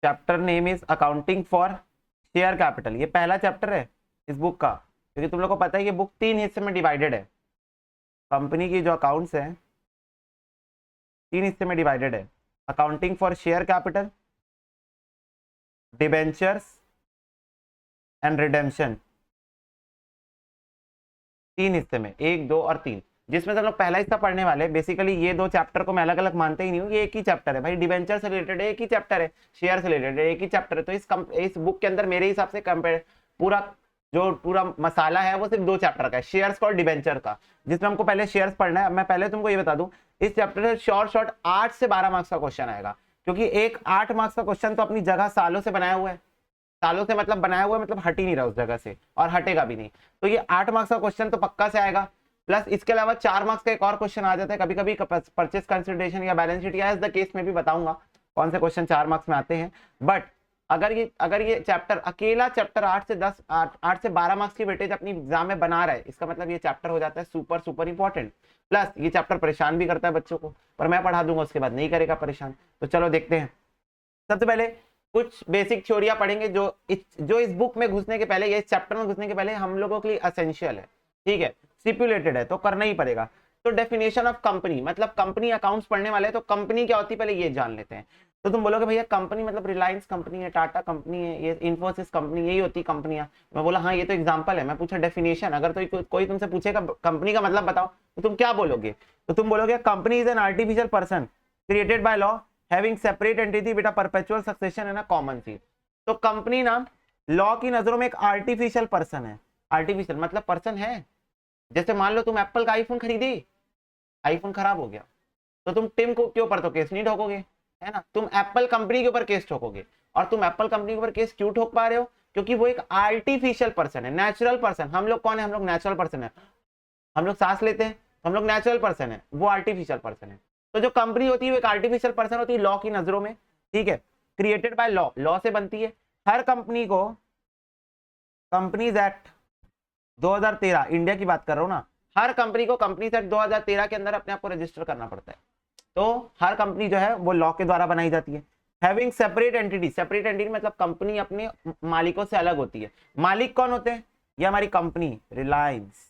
Chapter name is accounting for share capital. ये पहला chapter है इस बुक का, क्योंकि तुम लोग को पता है ये बुक 3 हिस्से में डिवाइडेड है। कंपनी की जो अकाउंट्स है 3 हिस्से में डिवाइडेड है, accounting for share capital, debentures and redemption. 3 हिस्से में, 1, 2 और 3, जिसमें से हम लोग पहला हिस्सा पढ़ने वाले। बेसिकली ये 2 चैप्टर को मैं अलग अलग मानते ही नहीं हूँ, ये एक ही चैप्टर है भाई। डिबेंचर से रिलेटेड एक ही चैप्टर है, शेयर से रिलेटेड एक ही चैप्टर है। तो इस बुक के अंदर मेरे हिसाब से पूरा जो पूरा मसाला है वो सिर्फ 2 चैप्टर का है, शेयर्स का और डिबेंचर का, जिसमें हमको पहले शेयर्स पढ़ना है। मैं पहले तुमको ये बता दूं, इस चैप्टर से शॉर्ट 8 से 12 मार्क्स का क्वेश्चन आएगा, क्योंकि एक 8 मार्क्स का क्वेश्चन तो अपनी जगह सालों से बनाया हुआ है। सालों से मतलब बनाया हुआ है, मतलब हट ही नहीं रहा उस जगह से और हटेगा भी नहीं। तो ये 8 मार्क्स का क्वेश्चन तो पक्का से आएगा। प्लस इसके अलावा 4 मार्क्स का एक और क्वेश्चन आ जाता है कभी कभी, परचेस कंसिडरेशन या बैलेंस शीट, या इस द केस में भी बताऊंगा कौन से क्वेश्चन 4 मार्क्स में आते हैं। बट अगर ये चैप्टर अकेला चैप्टर 8 से 12 मार्क्स की वेटेज अपनी एग्जाम में बना रहा है, इसका मतलब ये चैप्टर हो जाता है सुपर सुपर इंपॉर्टेंट। प्लस ये चैप्टर परेशान भी करता है बच्चों को, पर मैं पढ़ा दूंगा, उसके बाद नहीं करेगा परेशान। तो चलो देखते हैं। सबसे पहले कुछ बेसिक थ्योरिया पढ़ेंगे जो इस बुक में घुसने के पहले, ये इस चैप्टर में घुसने के पहले हम लोगों के लिए एसेंशियल है। ठीक है, स्टिपुलेटेड है तो करना ही पड़ेगा। तो डेफिनेशन ऑफ कंपनी, मतलब कंपनी अकाउंट्स पढ़ने वाले हैं तो कंपनी क्या होती है पहले ये जान लेते हैं। तो तुम बोलोगे भैया कंपनी मतलब रिलायंस कंपनी है, टाटा कंपनी है, ये इन्फोसिस कंपनी, यही होती कंपनियां। मैं बोला हाँ ये तो एग्जांपल है। मैं पूछा डेफिनेशन, अगर तो कोई तुमसे पूछेगा कंपनी का मतलब बताओ तो तुम क्या बोलोगे? तो तुम बोलोगे company is an artificial person created by law having separate entity with a perpetual succession and a common seat. तो कंपनी नाम लॉ की नजरों में एक आर्टिफिशियल पर्सन है। आर्टिफिशियल मतलब पर्सन है। जैसे मान लो तुम एप्पल का आईफोन खरीदी, आईफोन खराब हो गया, तो तुम टिम को के ऊपर तो केस नहीं ठोकोगे, है ना, तुम एप्पल कंपनी के ऊपर केस ठोकोगे। और तुम एप्पल कंपनी के ऊपर केस क्यों ठोक पा रहे हो? क्योंकि वो एक आर्टिफिशियल पर्सन है, नेचुरल पर्सन। हम लोग कौन है? हम लोग नेचुरल पर्सन है। हम लोग सांस लेते हैं तो हम लोग नेचुरल पर्सन है, वो आर्टिफिशियल पर्सन है। तो जो कंपनी होती है वो एक आर्टिफिशियल पर्सन होती है लॉ की नजरों में। ठीक है, क्रिएटेड बाय लॉ, लॉ से बनती है। हर कंपनी को कंपनीज एक्ट 2013, इंडिया की बात कर रहा हूं ना, हर कंपनी को कंपनीज एक्ट 2013 के अंदर अपने आप को रजिस्टर करना पड़ता है। तो हर कंपनी जो है वो लॉ के द्वारा बनाई जाती है। Having separate entity, separate entity मतलब कंपनी अपने मालिकों से अलग होती है। मालिक कौन होते हैं? ये हमारी कंपनी रिलायंस,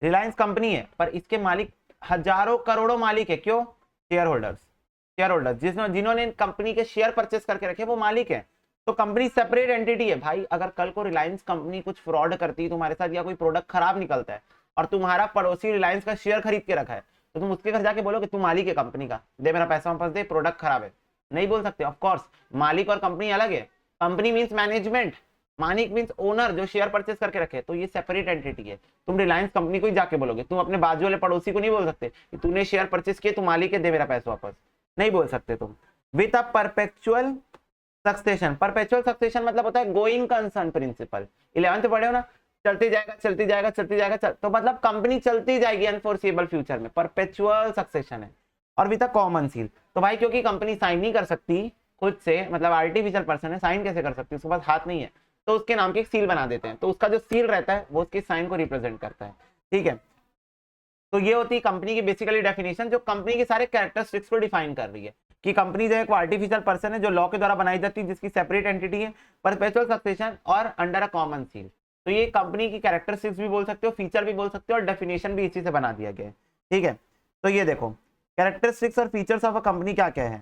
रिलायंस कंपनी है, पर इसके मालिक हजारों करोड़ों मालिक है। क्यों? शेयर होल्डर्स, शेयर होल्डर्स जिन्होंने कंपनी के शेयर परचेस करके रखे वो मालिक है। तो कंपनी सेपरेट एंटिटी है भाई। अगर कल को रिलायंस कंपनी कुछ फ्रॉड करती है तुम्हारे साथ, या कोई प्रोडक्ट खराब निकलता है और तुम्हारा पड़ोसी रिलायंस का शेयर खरीद के रखा है, तो तुम उसके घर जाके बोलोगे तू मालिक है कंपनी का, दे मेरा पैसा वापस दे, प्रोडक्ट खराब है? नहीं बोल सकते। ऑफकोर्स मालिक और कंपनी अलग है। कंपनी मीन्स मैनेजमेंट, मालिक मीन्स ओनर जो शेयर परचेस करके रखे। तो ये सेपरेट एंटिटी है। तुम रिलायंस कंपनी को ही जाके बोलोगे, तुम अपने बाजू वाले पड़ोसी को नहीं बोल सकते कि तूने शेयर परचेस किए, तू मालिक है, दे मेरा पैसा वापस। नहीं बोल सकते तुम। With a perpetual succession, perpetual succession मतलब होता है गोइंग कंसर्न प्रिंसिपल। 11th पढ़े हो ना, चलती जाएगा चलती जाएगा चलती जाएगा तो मतलब कंपनी चलती जाएगी अनफोर्सिबल फ्यूचर में, परपेचुअल सक्सेशन है। और विद अ कॉमन सील, तो भाई क्योंकि कंपनी साइन नहीं कर सकती खुद से, मतलब आर्टिफिशियल पर्सन है, साइन कैसे कर सकती है, उसके पास हाथ नहीं है, तो उसके नाम की एक सील बना देते हैं। तो उसका जो सील रहता है वो उसके साइन को रिप्रेजेंट करता है। ठीक है, तो ये होती है कंपनी की बेसिकली डेफिनेशन, जो कंपनी के सारे कैरेक्टरिस्टिक्स को डिफाइन कर रही है कि कंपनी जो है एक आर्टिफिशियल पर्सन है जो लॉ के द्वारा बनाई जाती है, जिसकी सेपरेट एंटिटी है, परपेचुअल सक्सेशन और अंडर अ कॉमन सील। तो ये कंपनी की कैरेक्टरिस्टिक्स भी बोल सकते हो, फीचर भी बोल सकते हो, और डेफिनेशन भी इसी से बना दिया गया है। ठीक है, तो ये देखो कैरेक्टरिस्टिक्स और फीचर्स ऑफ अ कंपनी क्या क्या है।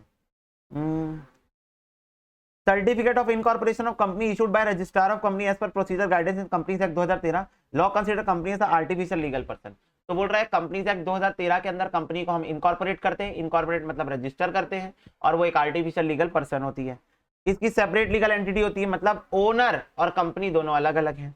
Certificate of incorporation of company issued by registrar of company as per procedure guidance in companies act 2013। Law consider company as artificial legal person. तो बोल रहा है कंपनीज एक्ट 2013 के अंदर कंपनी को हम इनकॉर्पोरेट करते हैं, इनकॉर्पोरेट मतलब रजिस्टर करते हैं, और वो एक आर्टिफिशियल लीगल पर्सन होती है। इसकी सेपरेट लीगल एंटिटी होती है, मतलब ओनर और कंपनी दोनों अलग अलग हैं।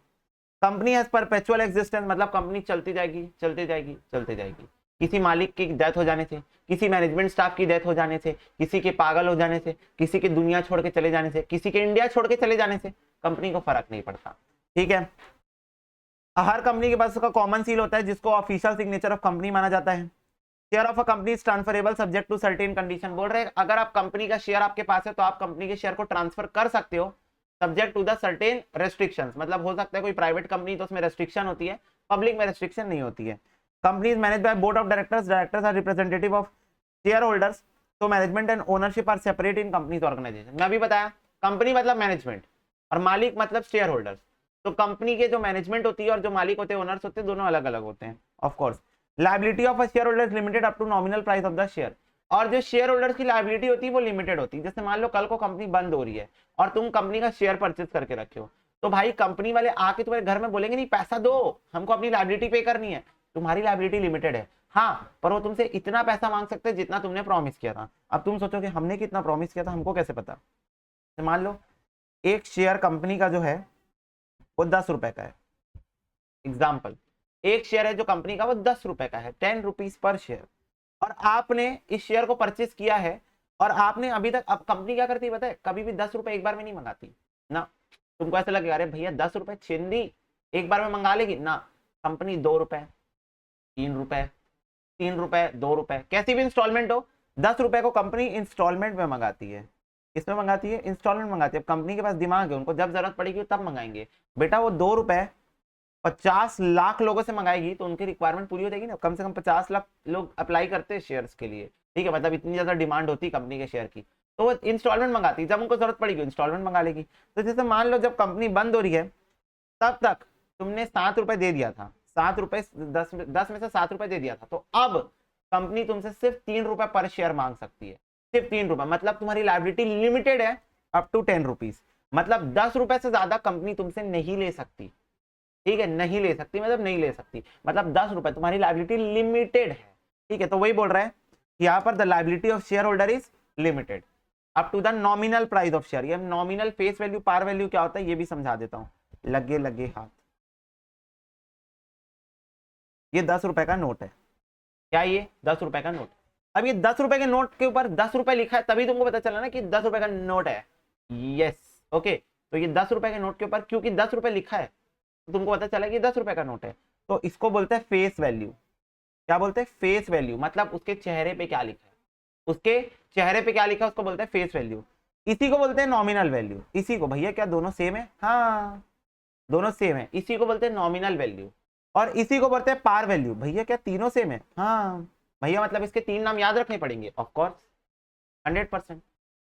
कंपनी हैज परपेचुअल एग्जिस्टेंस, मतलब कंपनी चलती जाएगी चलती जाएगी चलती जाएगी। किसी मालिक की डेथ हो जाने से, किसी मैनेजमेंट स्टाफ की डेथ हो जाने से, किसी के पागल हो जाने से, किसी के दुनिया छोड़ के चले जाने से, किसी के इंडिया छोड़ के चले जाने से कंपनी को फर्क नहीं पड़ता। ठीक है, हर कंपनी के पास उसका कॉमन सील होता है जिसको ऑफिशियल सिग्नेचर ऑफ कंपनी माना जाता है। Share of a company is transferable subject to certain condition. बोल रहे हैं अगर आप कंपनी का शेयर आपके पास है तो आप कंपनी के शेयर को ट्रांसफर कर सकते हो, subject to the certain restrictions. मतलब हो सकता है कोई प्राइवेट कंपनी तो उसमें रेस्ट्रिक्शन होती है, पब्लिक में रेस्ट्रिक्शन नहीं होती है। Company is manage by board of directors, directors are representative of shareholders. तो management and ownership are separate in companies organisation. मैं अभी बताया कंपनी मतलब मैनेजमेंट और मालिक मतलब शेयर होल्डर्स। तो कंपनी के जो मैनेजमेंट होती है और जो मालिक होते हैं, ओनर्स होते हैं, दोनों अलग अलग होते हैं of course. Liability of a share holder limited up to nominal price of the share. और जो शेयर होल्डर्स की लायबिलिटी होती है वो लिमिटेड होती है। जैसे मान लो कल को कंपनी बंद हो रही है और तुम कंपनी का शेयर परचेज करके रखे हो, तो भाई कंपनी वाले आके तुम्हारे घर में बोलेंगे नहीं पैसा दो, हमको अपनी लायबिलिटी पे करनी है। तुम्हारी लायबिलिटी लिमिटेड है, हाँ, पर वो तुमसे इतना पैसा मांग सकते हैं जितना तुमने प्रॉमिस किया था। अब तुम सोचोगे हमने कितना प्रॉमिस किया था, हमको कैसे पता। तो मान लो एक शेयर कंपनी का जो है वो 10 रुपए का है, एग्जाम्पल, एक शेयर है जो कंपनी का वो 10 रुपए का है, 10 रुपीज पर शेयर, और आपने इस शेयर को परचेज किया है और आपने अभी तक, अब कंपनी क्या करती है पता है, कभी भी 10 रुपए एक बार में नहीं मंगाती ना। तुमको ऐसा लगेगा अरे भैया 10 रुपए चिंदी एक बार में मंगा लेगी ना, कंपनी 2 रुपए 3 रुपए 3 रुपए 2 रुपए कैसी भी इंस्टॉलमेंट हो, 10 रुपए को कंपनी इंस्टॉलमेंट में मंगाती है। किसमें मंगाती है, इंस्टॉलमेंट मंगाती है। कंपनी के पास दिमाग है, उनको जब जरूरत पड़ेगी तब मंगाएंगे। बेटा वो 2 रुपए 50 लाख लोगों से मंगाएगी तो उनकी रिक्वायरमेंट पूरी हो जाएगी ना। कम से कम 50 लाख लोग अप्लाई करते हैं शेयर्स के लिए, ठीक है, मतलब इतनी ज्यादा डिमांड होती है कंपनी के शेयर की, तो वो इंस्टॉलमेंट मंगाती है। जब उनको जरूरत पड़ेगी इंस्टॉलमेंट मंगा लेगी। तो जैसे मान लो जब कंपनी बंद हो रही है तब तक तुमने 7 रुपए दे दिया था, 7 रुपए 10 में से 7 रुपए दे दिया था, तो अब कंपनी तुमसे सिर्फ 3 रुपए पर शेयर मांग सकती है, सिर्फ 3 रुपए। मतलब तुम्हारी लायबिलिटी लिमिटेड है अप टू 10 रुपीज, मतलब 10 रुपए से ज्यादा कंपनी तुमसे नहीं ले सकती, ठीक है, नहीं ले सकती, मतलब नहीं ले सकती, मतलब 10 रुपए तुम्हारी लायबिलिटी लिमिटेड है, ठीक है। तो वही बोल रहा है कि यहाँ पर the liability of shareholder is limited up to the nominal price of share. ये nominal face value par value क्या होता है ये भी समझा देता हूँ, लगे लगे हाथ। ये 10 रुपए का नोट है, क्या ये 10 रुपए का नोट। अब ये 10 रुपए के नोट के ऊपर 10 रुपए लिखा है, तभी तुमको पता चला ना कि 10 रुपए का नोट है, यस ओके। तो ये 10 रुपए के नोट के ऊपर क्योंकि 10 रुपए लिखा है तो तुमको पता चला कि 10 रुपए का नोट है, तो इसको बोलते हैं फेस वैल्यू। क्या बोलते हैं, फेस वैल्यू, मतलब उसके चेहरे पे क्या लिखा है, उसके चेहरे पे क्या लिखा है उसको बोलते हैं फेस वैल्यू। इसी को बोलते हैं नॉमिनल वैल्यू। इसी को, भैया क्या दोनों सेम है, हाँ दोनों सेम है, इसी को बोलते हैं नॉमिनल वैल्यू। और इसी को बोलते हैं पार वैल्यू। भैया क्या तीनों सेम है, हाँ भैया, मतलब इसके 3 नाम याद रखने पड़ेंगे ऑफकोर्स 100%।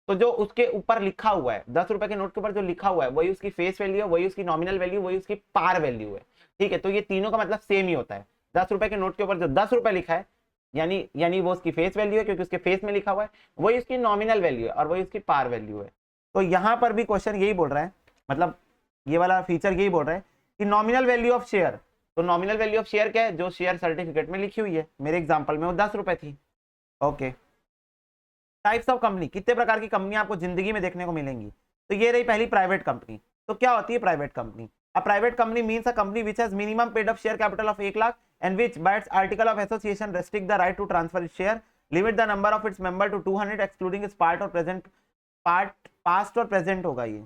तो जो उसके ऊपर लिखा हुआ है 10 रुपए के नोट के ऊपर जो लिखा हुआ है वही उसकी फेस वैल्यू है, वही उसकी नॉमिनल वैल्यू, वही उसकी पार वैल्यू है, ठीक है। तो ये तीनों का मतलब सेम ही होता है। 10 रुपए के नोट के ऊपर जो 10 रुपए लिखा है यानी वो उसकी फेस वैल्यू है क्योंकि उसके फेस में लिखा हुआ है, वही उसकी नॉमिनल वैल्यू है और वही उसकी पार वैल्यू है। तो यहाँ पर भी क्वेश्चन यही बोल रहा है, मतलब ये वाला फीचर यही बोल रहा है कि नॉमिनल वैल्यू ऑफ शेयर। तो नॉमिनल वैल्यू ऑफ शेयर क्या है, जो शेयर सर्टिफिकेट में लिखी हुई है, मेरे एग्जांपल में वो 10 रुपए थी, ओके। टाइप्स ऑफ कंपनी, कितने प्रकार की कंपनी आपको जिंदगी में देखने को मिलेंगी। तो ये रही पहली प्राइवेट कंपनी। तो क्या होती है private company, a private company means a company which has minimum paid up share capital of 1 lakh and which by its article of association restrict the right to transfer its share, limit the number of its member to 200 excluding its past और present होगा ये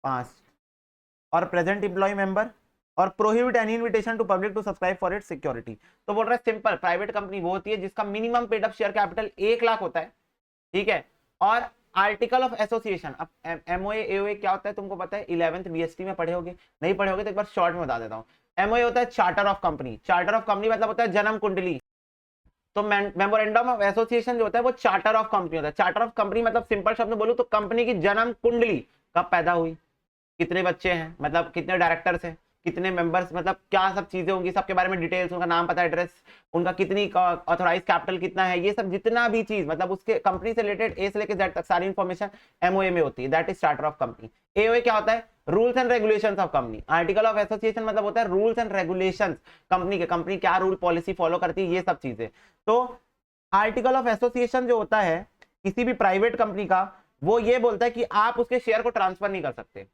past और present employ member, और prohibit any invitation to public to subscribe for its security. तो बोल रहा है simple, private company वो होती है जिसका minimum paid up share capital 1 lakh होता है, ठीक है, और आर्टिकल ऑफ एसोसिएशन। अब एमओए एओए क्या होता है तुमको पता है, 11th बीएसटी में पढ़े होगे, नहीं पढ़े होगे तो एक बार शॉर्ट में बता देता हूँ। एमओए होता है charter of company, charter of company मतलब होता है जन्म कुंडली। तो मेमोरेंडम ऑफ एसोसिएशन जो होता है वो चार्टर ऑफ कंपनी होता है। चार्टर ऑफ कंपनी मतलब सिंपल शब्द में बोलूं तो कंपनी की जन्म कुंडली, कब पैदा हुई, कितने बच्चे हैं, मतलब कितने डायरेक्टर्स हैं, कितने मेंबर्स, मतलब क्या सब चीजें होंगी, सबके बारे में डिटेल्स, उनका नाम पता, एड्रेस, उनका कितनी ऑथोराइज कैपिटल कितना है, ये सब जितना भी चीज, मतलब उसके कंपनी से रिलेटेड ए से लेकर जेड तक सारी इंफॉर्मेशन एमओए में होती है, that is charter of company. AOA क्या होता है, rules and regulations of company. Article of association मतलब होता है रूल्स एंड रेगुलेशंस कंपनी के, कंपनी क्या रूल पॉलिसी फॉलो करती है, ये सब चीजें। तो आर्टिकल ऑफ एसोसिएशन जो होता है किसी भी प्राइवेट कंपनी का, वो ये बोलता है कि आप उसके शेयर को ट्रांसफर नहीं कर सकते,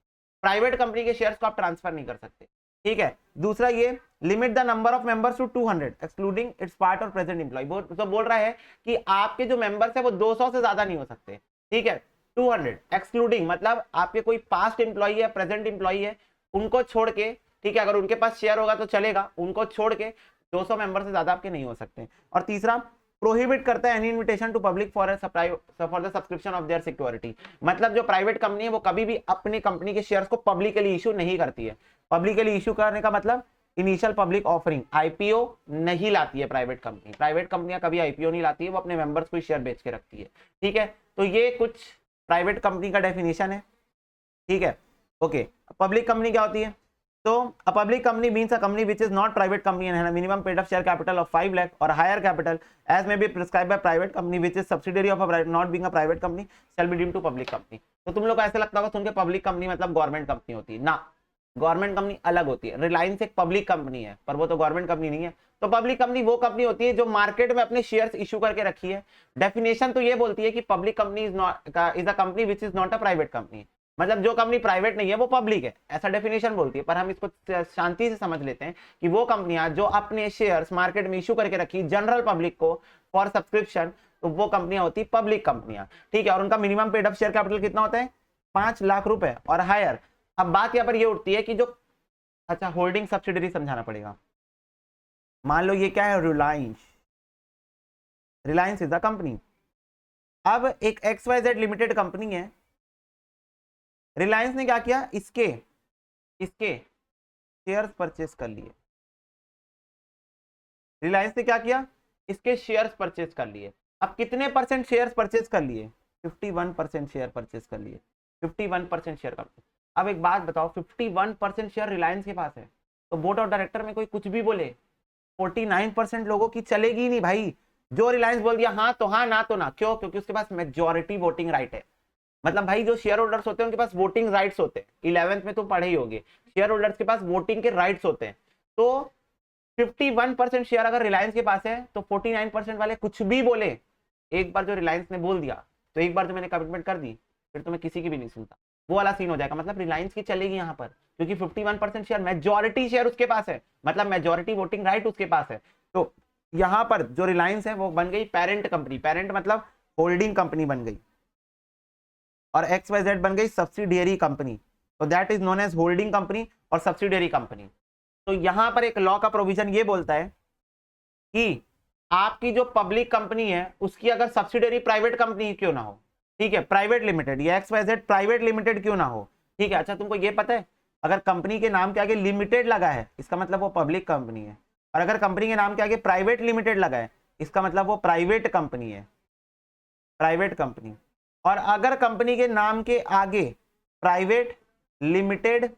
प्राइवेट कंपनी के शेयर्स को आप ट्रांसफर नहीं कर सकते, ठीक है। दूसरा ये limit the number of members to 200 excluding its part और प्रेजेंट एम्प्लॉय। तो बोल रहा है कि आपके जो मेंबर्स है वो 200 से ज्यादा नहीं हो सकते, ठीक है। 200 एक्सक्लूडिंग मतलब आपके कोई पास्ट एम्प्लॉय है, प्रेजेंट एम्प्लॉय है, उनको छोड़ के, ठीक है, अगर उनके पास शेयर होगा तो चलेगा, उनको छोड़ के 200 मेंबर से ज्यादा आपके नहीं हो सकते। और तीसरा प्रोहिबिट करता है any invitation to public for the subscription of their security. मतलब जो प्राइवेट कंपनी है वो कभी भी अपनी कंपनी के शेयर्स को पब्लिकली इशू नहीं करती है। पब्लिकली इशू करने का मतलब इनिशियल पब्लिक ऑफरिंग, आईपीओ नहीं लाती है प्राइवेट कंपनी, प्राइवेट कंपनियां कभी आईपीओ नहीं लाती है, वो अपने मेंबर्स को शेयर बेच के रखती है, ठीक है। तो ये कुछ प्राइवेट कंपनी का डेफिनेशन है, ठीक है। ओके, पब्लिक कंपनी क्या होती है? तो a public company means a company which is not private company and has a minimum paid up share capital of 5 lakh or higher capital as may be prescribed by private company which is subsidiary of a private not being a private company shall be deemed to public company। तो तुम लोग को ऐसा लगता होगा सुन के public company मतलब government company होती है ना, गवर्नमेंट कंपनी अलग होती है। रिलायंस एक पब्लिक कंपनी है पर वो तो गवर्नमेंट कंपनी नहीं है। तो पब्लिक कंपनी वो कंपनी होती है जो मार्केट में अपने शेयर्स इशू करके रखी है। डेफिनेशन तो ये बोलती है कि public company is a company which is not a private company, मतलब जो कंपनी प्राइवेट नहीं है वो पब्लिक है, ऐसा डेफिनेशन बोलती है। पर हम इसको शांति से समझ लेते हैं कि वो कंपनियां जो अपने शेयर्स मार्केट में इशू करके रखी जनरल पब्लिक को फॉर सब्सक्रिप्शन, तो वो कंपनियां होती पब्लिक कंपनियां, ठीक है। और उनका minimum paid up share capital कितना होता है? 5 लाख रुपए और हायर। अब बात यहां पर ये उठती है कि जो, अच्छा होल्डिंग सब्सिडरी समझाना पड़ेगा। मान लो ये क्या है? Reliance, Reliance is the company. अब एक XYZ लिमिटेड कंपनी है, रिलायंस ने क्या किया? इसके इसके शेयर्स परचेस कर लिए। रिलायंस ने क्या किया? इसके शेयर्स परचेस कर लिए। अब कितने परसेंट शेयर्स परचेस कर लिए? 51% शेयर परचेस कर लिए, 51% शेयर कर। अब एक बात बताओ, 51% शेयर रिलायंस के पास है, तो बोर्ड ऑफ डायरेक्टर में कोई कुछ भी बोले 49% लोगों की चलेगी ही नहीं भाई। जो रिलायंस बोल दिया हाँ तो हाँ, ना तो ना। क्यों? क्योंकि उसके पास मेजॉरिटी वोटिंग राइट है। मतलब भाई जो शेयर होल्डर्स होते हैं उनके पास वोटिंग राइट्स होते हैं। 11th में तो पढ़े ही होंगे, शेयर होल्डर्स के पास वोटिंग के राइट्स होते हैं। तो 51% शेयर अगर रिलायंस के पास है तो 49% वाले कुछ भी बोले, एक बार जो रिलायंस ने बोल दिया तो एक बार जो मैंने कमिटमेंट कर दी फिर तो मैं किसी की भी नहीं सुनता, वो वाला सीन हो जाएगा। मतलब रिलायंस की चलेगी यहाँ पर, क्योंकि 51% शेयर, मेजॉरिटी शेयर उसके पास है, मतलब मेजॉरिटी वोटिंग राइट उसके पास है। तो यहाँ पर जो रिलायंस है वो बन गई पेरेंट कंपनी, पेरेंट मतलब होल्डिंग कंपनी बन गई, और XYZ बन गई सब्सिडियरी कंपनी। तो that is known as holding company और सब्सिडियरी कंपनी। तो यहां पर एक लॉ का प्रोविजन ये बोलता है कि आपकी जो पब्लिक कंपनी है उसकी अगर सब्सिडियरी प्राइवेट कंपनी क्यों ना हो, ठीक है, प्राइवेट लिमिटेड या XYZ प्राइवेट लिमिटेड क्यों ना हो, ठीक है। अच्छा तुमको ये पता है अगर कंपनी के नाम के आगे लिमिटेड लगा है इसका मतलब वो पब्लिक कंपनी है, और अगर कंपनी के नाम के आगे प्राइवेट लिमिटेड लगा है इसका मतलब वो प्राइवेट कंपनी है, प्राइवेट कंपनी। और अगर कंपनी के नाम के आगे प्राइवेट लिमिटेड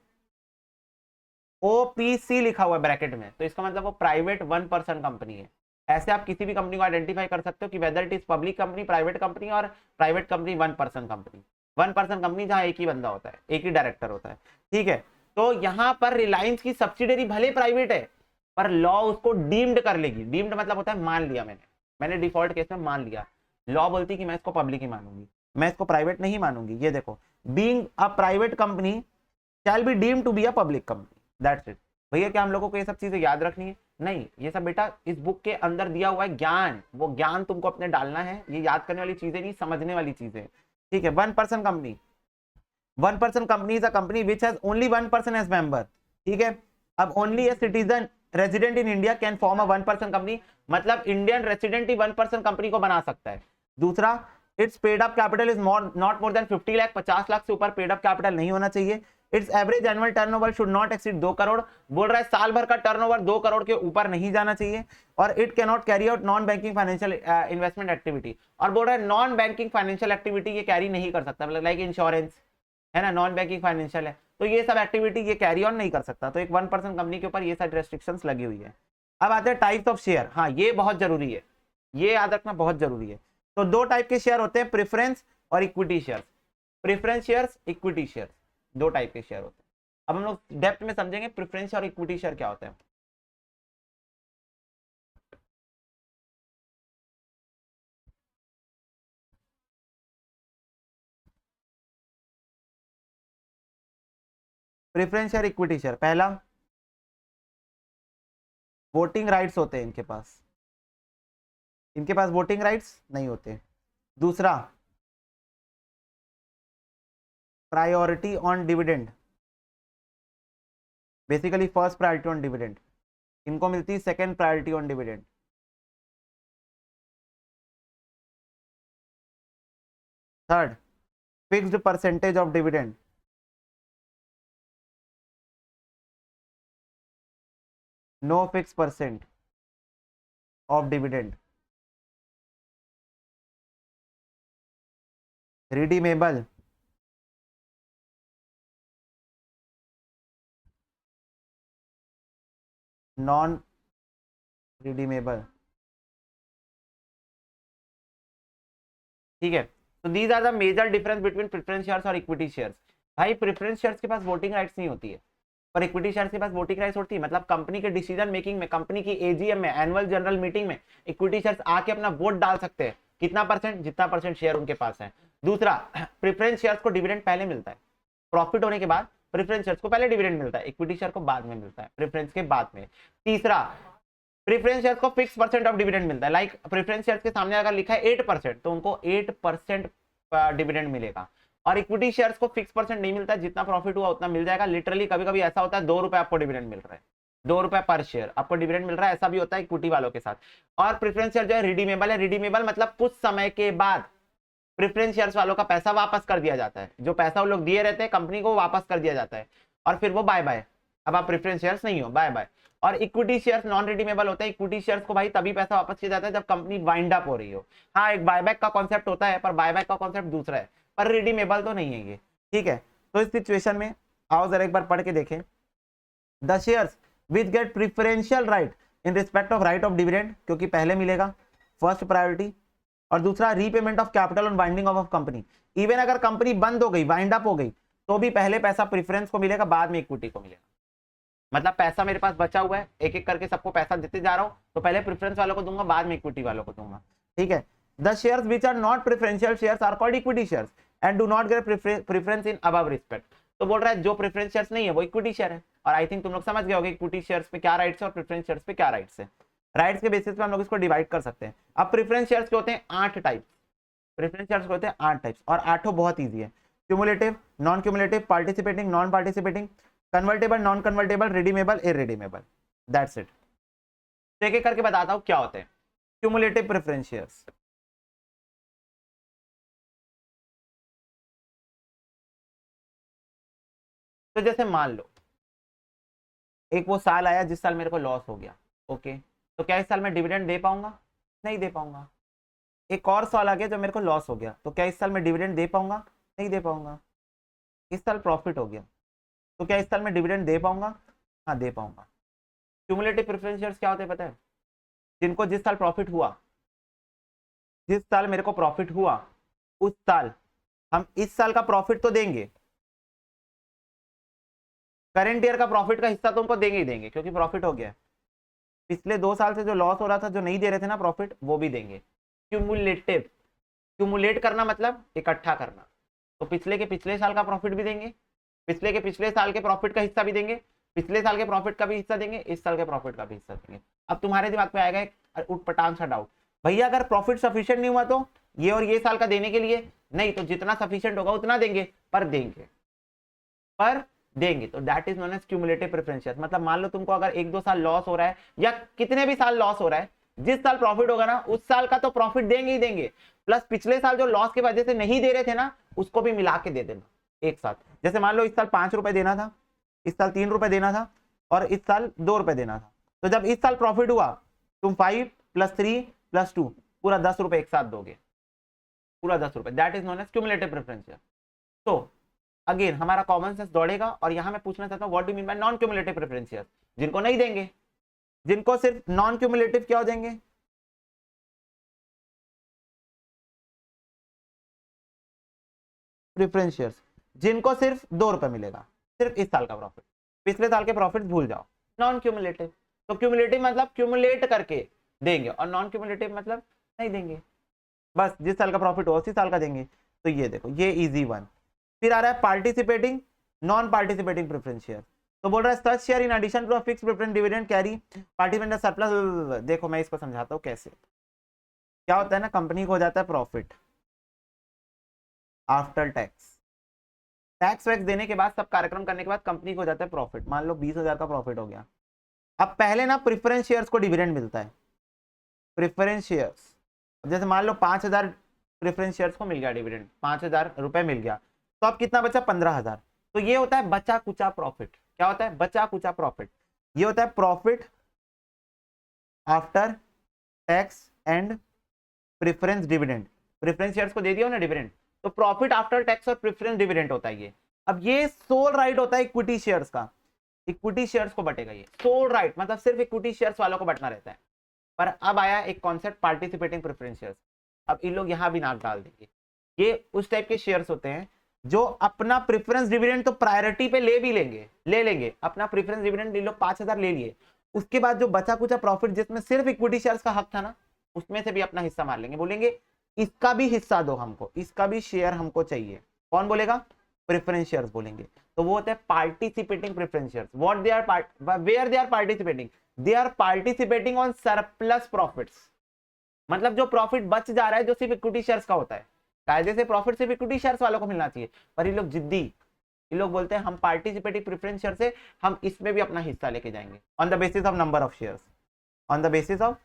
OPC लिखा हुआ है ब्रैकेट में तो इसका मतलब वो प्राइवेट 1% कंपनी है। ऐसे आप किसी भी कंपनी को आइडेंटिफाई कर सकते हो कि whether it is public company, private company, और प्राइवेट कंपनी 1% कंपनी। 1% कंपनी जहां एक ही बंदा होता है, एक ही डायरेक्टर होता है, ठीक है। तो यहां पर रिलायंस की सब्सिडरी भले प्राइवेट है पर लॉ उसको डीम्ड कर लेगी। डीम्ड मतलब होता है मान लिया, मैंने डिफॉल्ट केस में मान लिया। लॉ बोलती कि मैं इसको पब्लिक ही मानूंगी, मैं इसको प्राइवेट नहीं मानूंगी। ये देखो, being a private company shall be deemed to be a public company, that's it. भैया क्या हम लोगों को ये सब चीजें याद रखनी है? नहीं, ये सब बेटा इस बुक के अंदर दिया हुआ है ज्ञान, वो ज्ञान तुमको अपने डालना है। ये याद करने वाली चीजें नहीं, समझने वाली चीजें, ठीक है। 1% company, 1% company is a company which has only 1% as member, ठीक है। अब only a citizen resident in India can form a 1% company, मतलब इंडियन रेसिडेंट ही 1% कंपनी को बना सकता है। दूसरा, its paid up capital is not more than 50 lakh, 50 lakh से ऊपर पेड अप कैपिटल नहीं होना चाहिए। Its average annual turnover should not exceed 2 crore, बोल रहा है साल भर का टर्नओवर 2 करोड़ के ऊपर नहीं जाना चाहिए। और it can not carry out non banking financial investment activity, और बोल रहा है नॉन बैंकिंग फाइनेंशियल एक्टिविटी ये कैरी नहीं कर सकता, मतलब लाइक इंश्योरेंस है ना, नॉन बैंकिंग फाइनेंशियल है, तो ये सब एक्टिविटी ये कैरी ऑन नहीं कर सकता। तो एक 1% कंपनी के ऊपर ये सारी रेस्ट्रिक्शंस लगी हुई है। अब आते हैं टाइप्स ऑफ शेयर, हाँ ये बहुत जरूरी है, ये याद रखना बहुत जरूरी है। तो दो टाइप के शेयर होते हैं, प्रेफरेंस और equity share. Preference shares, equity share, दो टाइप के शेयर होते हैं। अब हम लोग डेप्थ में समझेंगे प्रेफरेंस और इक्विटी शेयर क्या होता है। प्रेफरेंस शेयर, इक्विटी शेयर, पहला वोटिंग राइट्स होते हैं इनके पास, इनके पास वोटिंग राइट्स नहीं होते। दूसरा, priority on dividend, basically first priority on dividend, इनको मिलती है second priority on dividend. Third, fixed percentage of dividend, no fix percent of dividend, redeemable, non redeemable. ठीक है, तो these are the major difference between preference shares और equity shares. भाई preference shares के पास वोटिंग राइट्स नहीं होती है, पर इक्विटी शेयर्स के पास वोटिंग राइट्स होती है। मतलब कंपनी के डिसीजन मेकिंग में, कंपनी की एजीएम में, एनुअल जनरल मीटिंग में इक्विटी शेयर्स आके अपना वोट डाल सकते हैं। कितना परसेंट? जितना परसेंट शेयर उनके पास है। दूसरा, प्रेफरेंस शेयर्स को डिविडेंड पहले मिलता है, प्रॉफिट होने के बाद प्रेफरेंस शेयर्स को पहले डिविडेंड मिलता है, इक्विटी शेयर को बाद में मिलता है, प्रेफरेंस के बाद में। तीसरा, प्रेफरेंस शेयर्स को फिक्स परसेंट ऑफ डिविडेंड मिलता है। लाइक प्रेफरेंस शेयर्स के सामने अगर लिखा है 8%, तो उनको 8% डिविडेंड मिलेगा। और इक्विटी शेयर्स को फिक्स परसेंट नहीं मिलता है, जितना प्रॉफिट हुआ उतना मिल जाएगा। लिटरली कभी कभी ऐसा होता है 2 रुपए आपको डिविडेंड मिल रहा है, 2 रुपए पर शेयर आपको डिविडेंड मिल रहा है, ऐसा भी होता है इक्विटी वालों के साथ। और प्रेफरेंस शेयर जो है रिडीमेबल है। रिडीमेबल मतलब कुछ समय के बाद प्रेफरेंस शेयर्स वालों का पैसा वापस कर दिया जाता है, जो पैसा वो लोग दिए रहते हैं कंपनी को वापस कर दिया जाता है, और फिर वो बाय बाय, अब आप प्रेफरेंस शेयर्स नहीं हो, बाय बाय। और इक्विटी शेयर्स नॉन रिडीमेबल होते हैं। इक्विटी शेयर्स को भाई तभी पैसा वापस किया जाता है जब कंपनी वाइंड अप हो रही हो। हाँ, एक बायबैक का कॉन्सेप्ट होता है, पर बायबैक का कॉन्सेप्ट दूसरा है, पर रिडीमेबल तो नहीं है ये। ठीक है, तो इस सिचुएशन में आओ जरा एक बार पढ़ के देखें। The shares which get preferential right in respect of right of dividend, क्योंकि पहले मिलेगा, फर्स्ट प्रायोरिटी। और दूसरा, repayment of capital on winding of company. Even अगर कंपनी बंद हो गई, वाइंड अप हो गई, तो भी पहले पैसा प्रेफरेंस को मिलेगा, बाद में इक्विटी को मिलेगा। मतलब पैसा मेरे पास बचा हुआ है, एक एक करके सबको पैसा देते जा रहा हूं, तो पहले प्रेफरेंस वालों को दूंगा, बाद में इक्विटी वालों को दूंगा। ठीक है, the shares which are not preferential shares are called equity shares and do not get preference in above respect. तो बोल रहा है जो प्रेफरेंस शेयर्स नहीं है वो इक्विटी शेयर है। और आई थिंक तुम लोग समझ गए होगे इक्विटी शेयर्स पे क्या राइट्स है और प्रेफरेंस शेयर्स पे क्या राइट्स है। राइट्स के बेसिस पे हम लोग इसको डिवाइड कर सकते हैं। अब प्रेफरेंस शेयर्स के होते हैं 8 टाइप्स, प्रेफरेंस शेयर्स के होते हैं 8 टाइप्स, और 8 बहुत ईजी है। Cumulative, non cumulative, participating, non participating, convertible, non convertible, redeemable, irredeemable, that's it. तो एक एक करके बताता हूं क्या होते हैं क्यूमुलेटिव प्रेफरेंस शेयर्स। तो जैसे मान लो एक वो साल आया जिस साल मेरे को लॉस हो गया, ओके, तो क्या इस साल मैं डिविडेंड दे पाऊंगा? नहीं दे पाऊंगा। एक और साल आ गया जो मेरे को लॉस हो गया, तो क्या इस साल मैं डिविडेंड दे पाऊंगा? नहीं दे पाऊंगा। इस साल प्रॉफिट हो गया, तो क्या इस साल मैं डिविडेंड दे पाऊंगा? हाँ, दे पाऊंगा। क्यूमुलेटिव प्रेफरेंस शेयर्स क्या होते हैं पता है? जिनको जिस साल प्रॉफिट हुआ, जिस साल मेरे को प्रॉफिट हुआ, उस साल हम इस साल का प्रॉफिट तो देंगे, करेंट ईयर का प्रॉफिट का हिस्सा तो उनको देंगे ही देंगे, क्योंकि प्रॉफिट हो गया। पिछले 2 साल से जो लॉस हो रहा था, जो नहीं दे रहे थे ना प्रॉफिट, वो भी देंगे। क्यूमुलेटिव, क्यूमुलेट करना मतलब इकट्ठा करना, तो पिछले के पिछले साल का प्रॉफिट भी देंगे, पिछले के पिछले साल के प्रॉफिट का हिस्सा भी देंगे, पिछले साल के प्रॉफिट का भी हिस्सा देंगे, इस साल के प्रॉफिट का भी हिस्सा देंगे। अब तुम्हारे दिमाग में आएगा एक उटपटांग सा डाउट, भैया अगर प्रॉफिट सफिशिएंट नहीं हुआ तो ये और ये साल का देने के लिए? नहीं, तो जितना सफिशिएंट होगा उतना देंगे, पर देंगे, पर देंगे। तो that is known as cumulative preference shares. मतलब मान लो तुमको अगर 1-2 साल लॉस हो रहा है, या कितने भी साल लॉस हो रहा है, जिस साल प्रॉफिट होगा ना उस साल का तो प्रॉफिट देंगे ही देंगे, प्लस पिछले साल जो लॉस की वजह से नहीं दे रहे थे ना, उसको भी मिला के दे देना एक साथ। जैसे मान लो इस साल 5 रुपए देना था, इस साल 3 रुपए देना था, और इस साल 2 रुपए देना था। तो जब इस साल प्रॉफिट हुआ, तुम 5 + 3 + 2 पूरा 10 रुपए एक साथ दोगे, पूरा 10 रुपए। That is known as cumulative preference share. तो अगेन हमारा कॉमन सेंस दौड़ेगा, और यहां मैं पूछना चाहता हूं what do mean by non cumulative preference share? जिनको नहीं देंगे, जिनको सिर्फ नॉन क्यूमुलेटिव क्या हो देंगे? प्रेफरेंस शेयर्स, जिनको सिर्फ 2 रुपए मिलेगा, सिर्फ इस साल का प्रॉफिट, पिछले साल के प्रॉफिट भूल जाओ, नॉन क्यूमुलेटिव। तो क्यूमुलेटिव मतलब क्यूमुलेट करके देंगे, और नॉन क्यूमुलेटिव मतलब नहीं देंगे, बस जिस साल का प्रॉफिट हो उसी साल का देंगे। तो ये देखो, ये इजी वन। फिर आ रहा है participating, non participating preference share. तो बोल रहा है such share in addition to a fixed preference dividend carry participant surplus. देखो मैं इसको समझाता हूँ कैसे। क्या होता है ना, कंपनी को हो जाता है profit after tax, tax wax देने के बाद, सब कार्यक्रम करने के बाद कंपनी को हो जाता है प्रॉफिट। मान लो 20,000 का प्रॉफिट हो गया। अब पहले ना प्रेफरेंस शेयर्स को डिविडेंड मिलता है, प्रेफरेंस शेयर्स। जैसे मान लो 5,000 प्रेफरेंस शेयर्स को मिल गया डिविडेंड, 5,000 रुपए मिल गया, तो अब कितना बचा? 15,000। तो ये होता है बचा कुचा प्रॉफिट। क्या होता है? बचा कुचा प्रॉफिट। ये होता है profit after tax and preference dividend, preference shares को दे दिया ना डिविडेंड, तो प्रॉफिट आफ्टर टैक्स और प्रेफरेंस डिविडेंड होता है ये। अब ये सोल राइट होता है इक्विटी शेयर्स का, इक्विटी शेयर्स को बटेगा ये सोल राइट, मतलब सिर्फ इक्विटी शेयर्स वालों को बटना रहता है। पर अब आया एक कॉन्सेप्ट पार्टिसिपेटिंग प्रेफरेंस शेयर्स। अब इन लोग यहां भी नाक डाल देंगे, ये उस टाइप के शेयर्स होते हैं जो अपना प्रेफरेंस डिविडेंड तो प्रायोरिटी पे ले भी लेंगे, ले लेंगे अपना प्रेफरेंस डिविडेंड, इन लोग 5,000 ले लिए, उसके बाद जो बचा कुचा प्रॉफिट जिसमें सिर्फ इक्विटी शेयर्स का हक था ना, उसमें से भी अपना हिस्सा मार लेंगे, बोलेंगे इसका भी हिस्सा दो हमको, इसका भी शेयर हमको चाहिए। कौन बोलेगा? प्रेफरेंस शेयर्स बोलेंगे। तो वो होते हैं participating preference shares. What they are where they are participating, they are participating on surplus profits, मतलब जो प्रॉफिट बच जा रहा है जो सिर्फ इक्विटी शेयर्स का होता है। कायदे से प्रॉफिट सिर्फ इक्विटी शेयर्स वालों को मिलना चाहिए, पर ये लोग जिद्दी, ये लोग बोलते हैं हम पार्टिसिपेटिव प्रेफरेंस शेयर से हम इसमें भी अपना हिस्सा लेके जाएंगे on the basis of number of shares, on the basis of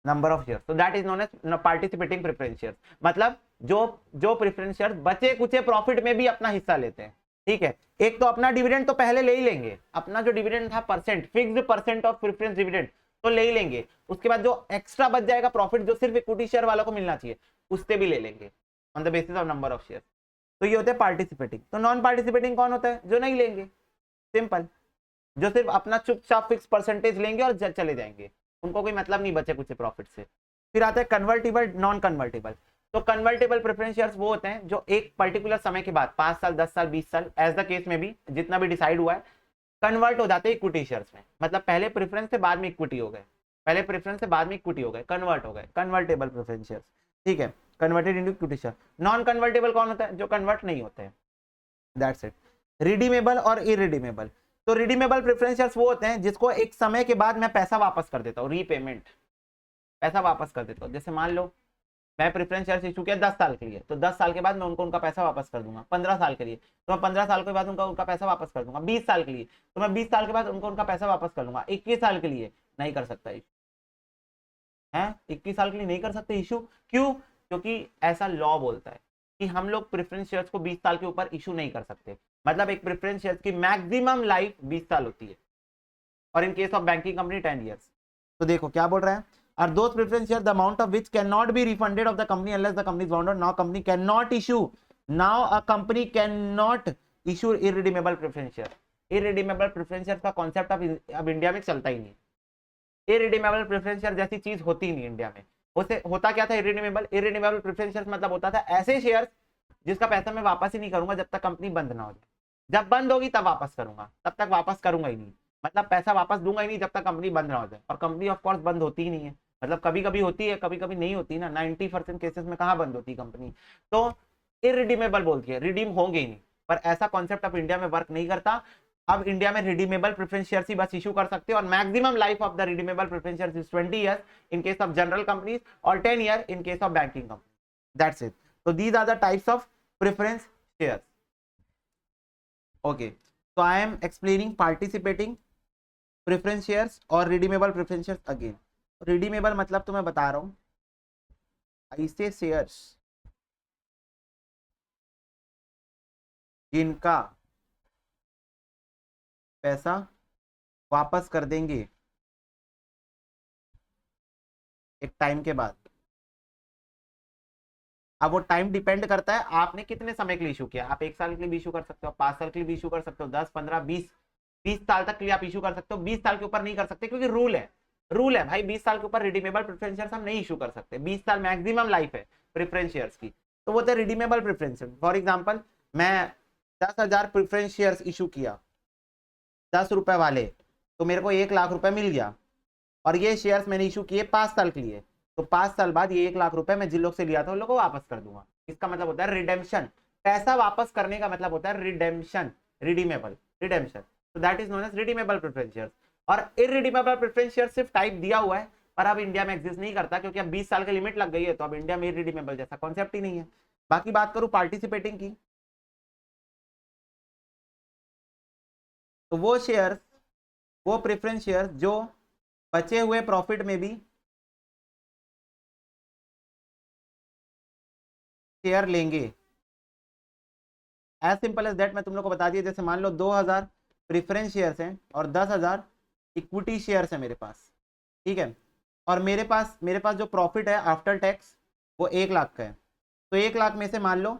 number of shares. तो that is known as participating preference shares, मतलब जो प्रेफरेंस शेयर्स बचे कुचे प्रॉफिट में भी अपना हिस्सा लेते हैं। ठीक है, एक तो अपना डिविडेंड तो पहले ले ही लेंगे, अपना जो डिविडेंड था percent, fixed percent of preference dividend तो ले ही लेंगे, उसके बाद जो एक्स्ट्रा बच जाएगा प्रॉफिट जो सिर्फ इक्विटी शेयर वालों को मिलना चाहिए उससे भी ले लेंगे on the basis of number of share. तो ये होते हैं पार्टिसिपेटिंग। तो नॉन पार्टिसिपेटिंग कौन होता है? जो नहीं लेंगे, सिंपल, जो सिर्फ अपना चुपचाप फिक्स परसेंटेज लेंगे और चले जाएंगे, उनको कोई मतलब नहीं बचे कुछ प्रॉफिट से। फिर आता है कन्वर्टेबल, नॉन कन्वर्टेबल। तो कन्वर्टेबल प्रेफरेंस शेयर्स वो होते हैं जो एक पर्टिकुलर समय के बाद 5 साल 10 साल 20 साल एज द केस में भी जितना भी डिसाइड हुआ है कन्वर्ट हो जाते हैं इक्विटी शेयर्स में, मतलब पहले प्रेफरेंस से बाद में इक्विटी हो गए, पहले प्रेफरेंस से बाद में इक्विटी हो गए, कन्वर्ट हो गए, कन्वर्टेबल प्रेफरेंस शेयर्स। ठीक है, converted into equity share. Non convertible कौन होता है? जो कन्वर्ट नहीं होते हैं, दैट्स इट। रिडीमेबल और इरिडीमेबल। तो रिडीमेबल प्रेफरेंस शेयर्स वो होते हैं जिसको एक समय के बाद मैं पैसा वापस कर देता हूँ, रीपेमेंट, पैसा वापस कर देता हूँ। जैसे मान लो मैं प्रेफरेंस शेयर्स इशू किया 10 साल के लिए, तो 10 साल के बाद मैं उनको उनका पैसा वापस कर दूंगा। 15 साल के लिए तो मैं 15 साल के बाद उनका पैसा वापस कर दूंगा। 20 साल के लिए तो मैं 20 साल के बाद उनको उनका पैसा वापस कर दूंगा। 21 साल के लिए नहीं कर सकता इशू है, 21 साल के लिए नहीं कर सकते इशू। क्यों? क्योंकि ऐसा लॉ बोलता है कि हम लोग प्रेफरेंस शेयर्स को 20 साल के ऊपर इशू नहीं कर सकते, मतलब एक प्रेफरेंस शेयर्स की मैक्सिमम लाइफ 20 साल होती है, और इन case of banking company 10 years। तो देखो क्या बोल रहा है, are those preference shares the amount of which cannot be refunded of the company unless the company is wound up. Now company cannot issue, now a company cannot issue irredeemable preference share। irredeemable preference shares का concept अब India में चलता ही नहीं। irredeemable preference share जैसी चीज होती ही नहीं India में। उसे होता क्या था irredeemable preference shares मतलब होता था ऐसे शेयर जिसका पैसा मैं वापस ही नहीं करूंगा जब तक कंपनी बंद ना हो जाए, जब बंद होगी तब वापस करूंगा, तब तक वापस करूंगा ही नहीं, मतलब पैसा वापस दूंगा ही नहीं जब तक कंपनी बंद ना हो जाए। और कंपनी ऑफ कोर्स बंद होती ही नहीं है, मतलब कभी कभी होती है कभी कभी नहीं होती ना, 90% केसेस में कहाँ बंद होती कंपनी। तो इरिडीमेबल बोलती है, रिडीम होंगे ही नहीं। पर ऐसा कॉन्सेप्ट अब इंडिया में वर्क नहीं करता। अब इंडिया में रिडीमेबल प्रेफरेंस शेयर्स ही बस इशू कर सकते हैं, और maximum life of the redeemable preference shares is 20 years in case of general companies और 10 years in case of banking company. That's it. तो these are the types of preference shares. Okay, so I am explaining participating preference shares और redeemable preference shares again। redeemable मतलब तो मैं बता रहा हूं ऐसे शेयर्स जिनका पैसा वापस कर देंगे एक टाइम के बाद। अब वो टाइम डिपेंड करता है आपने कितने समय के लिए इशू किया। आप 1 साल के लिए भी इशू कर सकते हो, 5 साल के लिए भी इशू कर सकते हो, 10 15 20 साल तक के लिए आप इशू कर सकते हो। 20 साल के ऊपर नहीं कर सकते क्योंकि रूल है भाई, 20 साल के ऊपर रिडीमेबल प्रेफरेंस शेयर्स हम नहीं इशू कर सकते। 20 साल मैक्सिमम लाइफ है प्रेफरेंस शेयर्स की, तो वो होता है redeemable preference share. For example मैं 10,000 प्रेफरेंस शेयर्स इशू किया 10 रुपए वाले, तो मेरे को 1 लाख रुपए मिल गया, और ये शेयर्स मैंने इशू किए 5 साल के लिए, तो 5 साल बाद ये 1 लाख रुपए मैं जिन लोग से लिया था उन लोग को वापस कर दूंगा। इसका मतलब होता है रिडेम्पशन। पैसा वापस करने का मतलब होता है रिडेम्पशन, रिडीमेबल, रिडेम्पशन। तो that is known as redeemable preference shares. और इरिडीमेबल प्रेफरेंस शेयर सिर्फ टाइप दिया हुआ है, पर अब इंडिया में एग्जिस्ट नहीं करता क्योंकि अब 20 साल की लिमिट लग गई है, तो अब इंडिया में इरिडीमेबल जैसा कॉन्सेप्ट ही नहीं है। बाकी बात करूं पार्टिसिपेटिंग की, तो वो शेयर, वो प्रेफरेंस शेयर जो बचे हुए प्रॉफिट में भी शेयर लेंगे। As simple as that. मैं तुम लोग को बता दिया, जैसे मान लो 2000 प्रेफरेंस शेयर्स हैं और 10,000 इक्विटी शेयर्स है मेरे पास, ठीक है, और मेरे पास जो प्रॉफिट है आफ्टर टैक्स वो 1 लाख का है। तो 1 लाख में से मान लो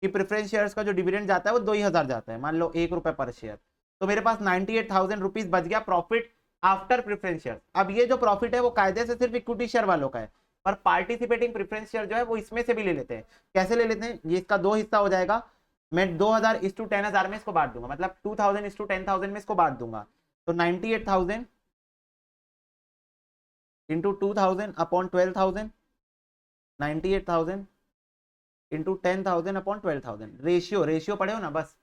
कि प्रेफरेंस शेयर्स का जो डिविडेंड जाता है वो 2 ही हजार जाता है, मान लो 1 रुपए पर शेयर। तो मेरे पास 98,000 रुपीज बच गया प्रॉफिट आफ्टर प्रेफरेंस शेयर। अब ये जो प्रॉफिट है वो कायदे से सिर्फ इक्विटी शेयर वालों का है, पर पार्टिसिपेटिंग प्रेफरेंस शेयर जो है वो इसमें से भी ले लेते हैं। कैसे ले लेते हैं, ये इसका 2 हिस्सा हो जाएगा। मैं 2000:10,000 में इसको बांट दूंगा, मतलब 2000:10,000 में इसको बांट दूंगा। तो 98,000 into 2000 upon 12,000, 98,000 into 10,000 upon 12,000। Ratio पढ़े हो ना, बस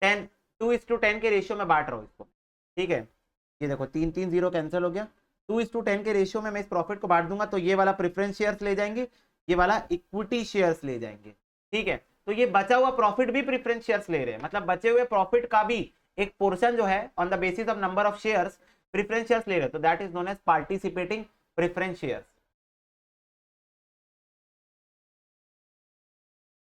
2:10 के रेशियो में बांट रहा हूँ इसको। ठीक है, ये देखो 3 3 0 कैंसिल हो गया। 2:10 के रेशियो में मैं इस प्रॉफिट को बांट दूंगा, तो ये वाला प्रेफरेंस शेयर्स ले जाएंगे, ये वाला इक्विटी शेयर्स ले जाएंगे। ठीक है, तो ये बचा हुआ प्रॉफिट भी प्रेफरेंस शेयर्स ले रहे हैं, मतलब बचे हुए प्रॉफिट का भी एक पोर्शन जो है on the basis of number of shares preference shares ले रहे हैं, तो that is known as participating preference shares.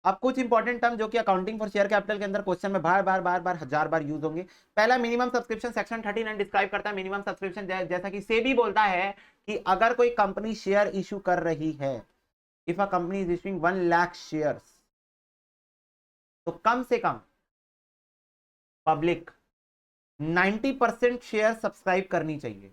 अब कुछ इंपॉर्टेंट टर्म जो कि अकाउंटिंग फॉर शेयर कैपिटल के अंदर क्वेश्चन में बार बार 1000 बार यूज होंगे। पहला मिनिमम सब्सक्रिप्शन, सेक्शन 39 डिस्क्राइब करता है मिनिमम सब्सक्रिप्शन, जैसा कि सेबी बोलता है कि अगर कोई कंपनी शेयर इशू कर रही है, if a company is issuing 1 lakh shares, तो कम से कम पब्लिक 90% शेयर सब्सक्राइब करनी चाहिए।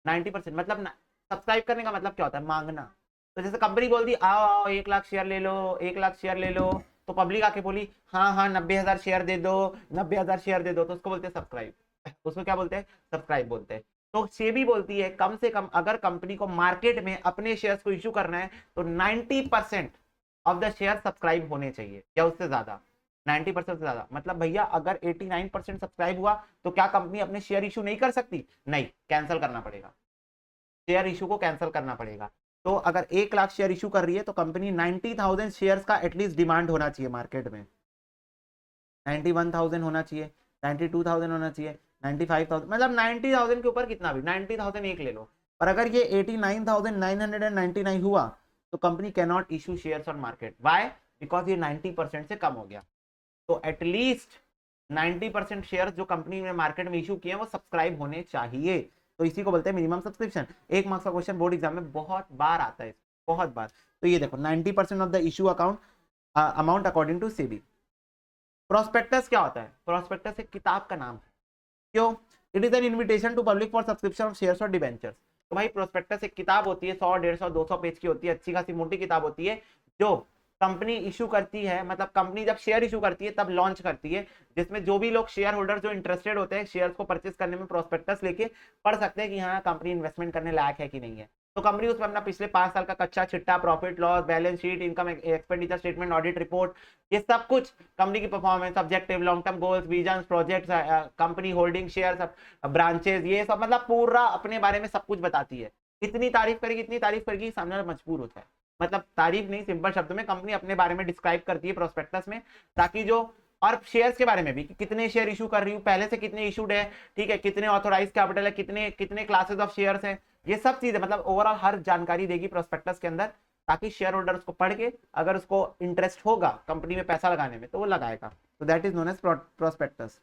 90% मतलब सब्सक्राइब करने का मतलब क्या होता है, मांगना। तो जैसे कंपनी बोल दी आओ आओ 1 लाख शेयर ले लो, 1 लाख शेयर ले लो, तो पब्लिक आके बोली हाँ हाँ 90,000 शेयर दे दो, 90,000 शेयर दे दो, तो उसको बोलते हैं सब्सक्राइब। उसको क्या बोलते हैं, सब्सक्राइब बोलते हैं। तो सेबी बोलती है कम से कम अगर कंपनी को मार्केट में अपने शेयर्स को इश्यू करना है तो 90% ऑफ द शेयर सब्सक्राइब होने चाहिए या उससे ज्यादा। 90% से ज्यादा मतलब भैया अगर 89% सब्सक्राइब हुआ तो क्या कंपनी अपने शेयर इशू नहीं कर सकती, नहीं, कैंसिल करना पड़ेगा, शेयर इशू को कैंसिल करना पड़ेगा। तो अगर 1 लाख शेयर इशू कर रही है तो कंपनी 90,000 शेयर्स का एटलीस्ट डिमांड होना चाहिए मार्केट में। 91,000 होना चाहिए, 92,000 होना चाहिए, 95,000, मतलब 90,000 के ऊपर कितना भी, 90,000 एक ले लो। पर अगर ये 89,999 हुआ तो company can not issue shares on market. Why, because ये 90% से कम हो गया। तो एटलीस्ट 90% शेयर जो कंपनी ने मार्केट में इशू किए हैं वो सब्सक्राइब होने चाहिए। तो इसी को बोलते हैं मिनिमम सब्सक्रिप्शन। 1 मार्क्स का क्वेश्चन बोर्ड एग्जाम में बहुत बार आता है, बहुत बार। तो ये देखो 90% of the issue account amount according to SEBI. Prospectus क्या होता है, प्रोस्पेक्टस एक किताब का नाम है। क्यों, it is an invitation to public for subscription of shares और डिबेंचर्स। तो भाई प्रोस्पेक्टस एक किताब होती है, 100 150 200 पेज की होती है, अच्छी खासी मोटी किताब होती है, जो कंपनी इशू करती है, मतलब कंपनी जब शेयर इशू करती है तब लॉन्च करती है, जिसमें जो भी लोग शेयर होल्डर जो इंटरेस्टेड होते हैं शेयर्स को परचेस करने में, प्रोस्पेक्टस लेके पढ़ सकते हैं कि हाँ कंपनी इन्वेस्टमेंट करने लायक है कि नहीं है। तो कंपनी उसमें अपना पिछले 5 साल का कच्चा चिट्टा, profit loss, balance sheet, income expenditure statement, audit report, ये सब कुछ, कंपनी की performance, objective, long term goals, vision, projects, company holding share, branches, ये सब मतलब पूरा अपने बारे में सब कुछ बताती है। इतनी तारीफ करेगी, इतनी तारीफ करेगी, सामने वाला मजबूर होता है। मतलब तारीफ नहीं, सिंपल शब्द में कंपनी अपने बारे में डिस्क्राइब करती है प्रोस्पेक्टस में, ताकि जो, और शेयर्स के बारे में भी कि कितने शेयर इशू कर रही हूँ, पहले से कितने इशूड है, ठीक है, कितने ऑथोराइज कैपिटल है, कितने कितने क्लासेस ऑफ शेयर्स हैं, ये सब चीजें मतलब ओवरऑल हर जानकारी देगी प्रोस्पेक्टस के अंदर, ताकि शेयर होल्डर उसको पढ़ के अगर उसको इंटरेस्ट होगा कंपनी में पैसा लगाने में तो वो लगाएगा। तो that is known as prospectus.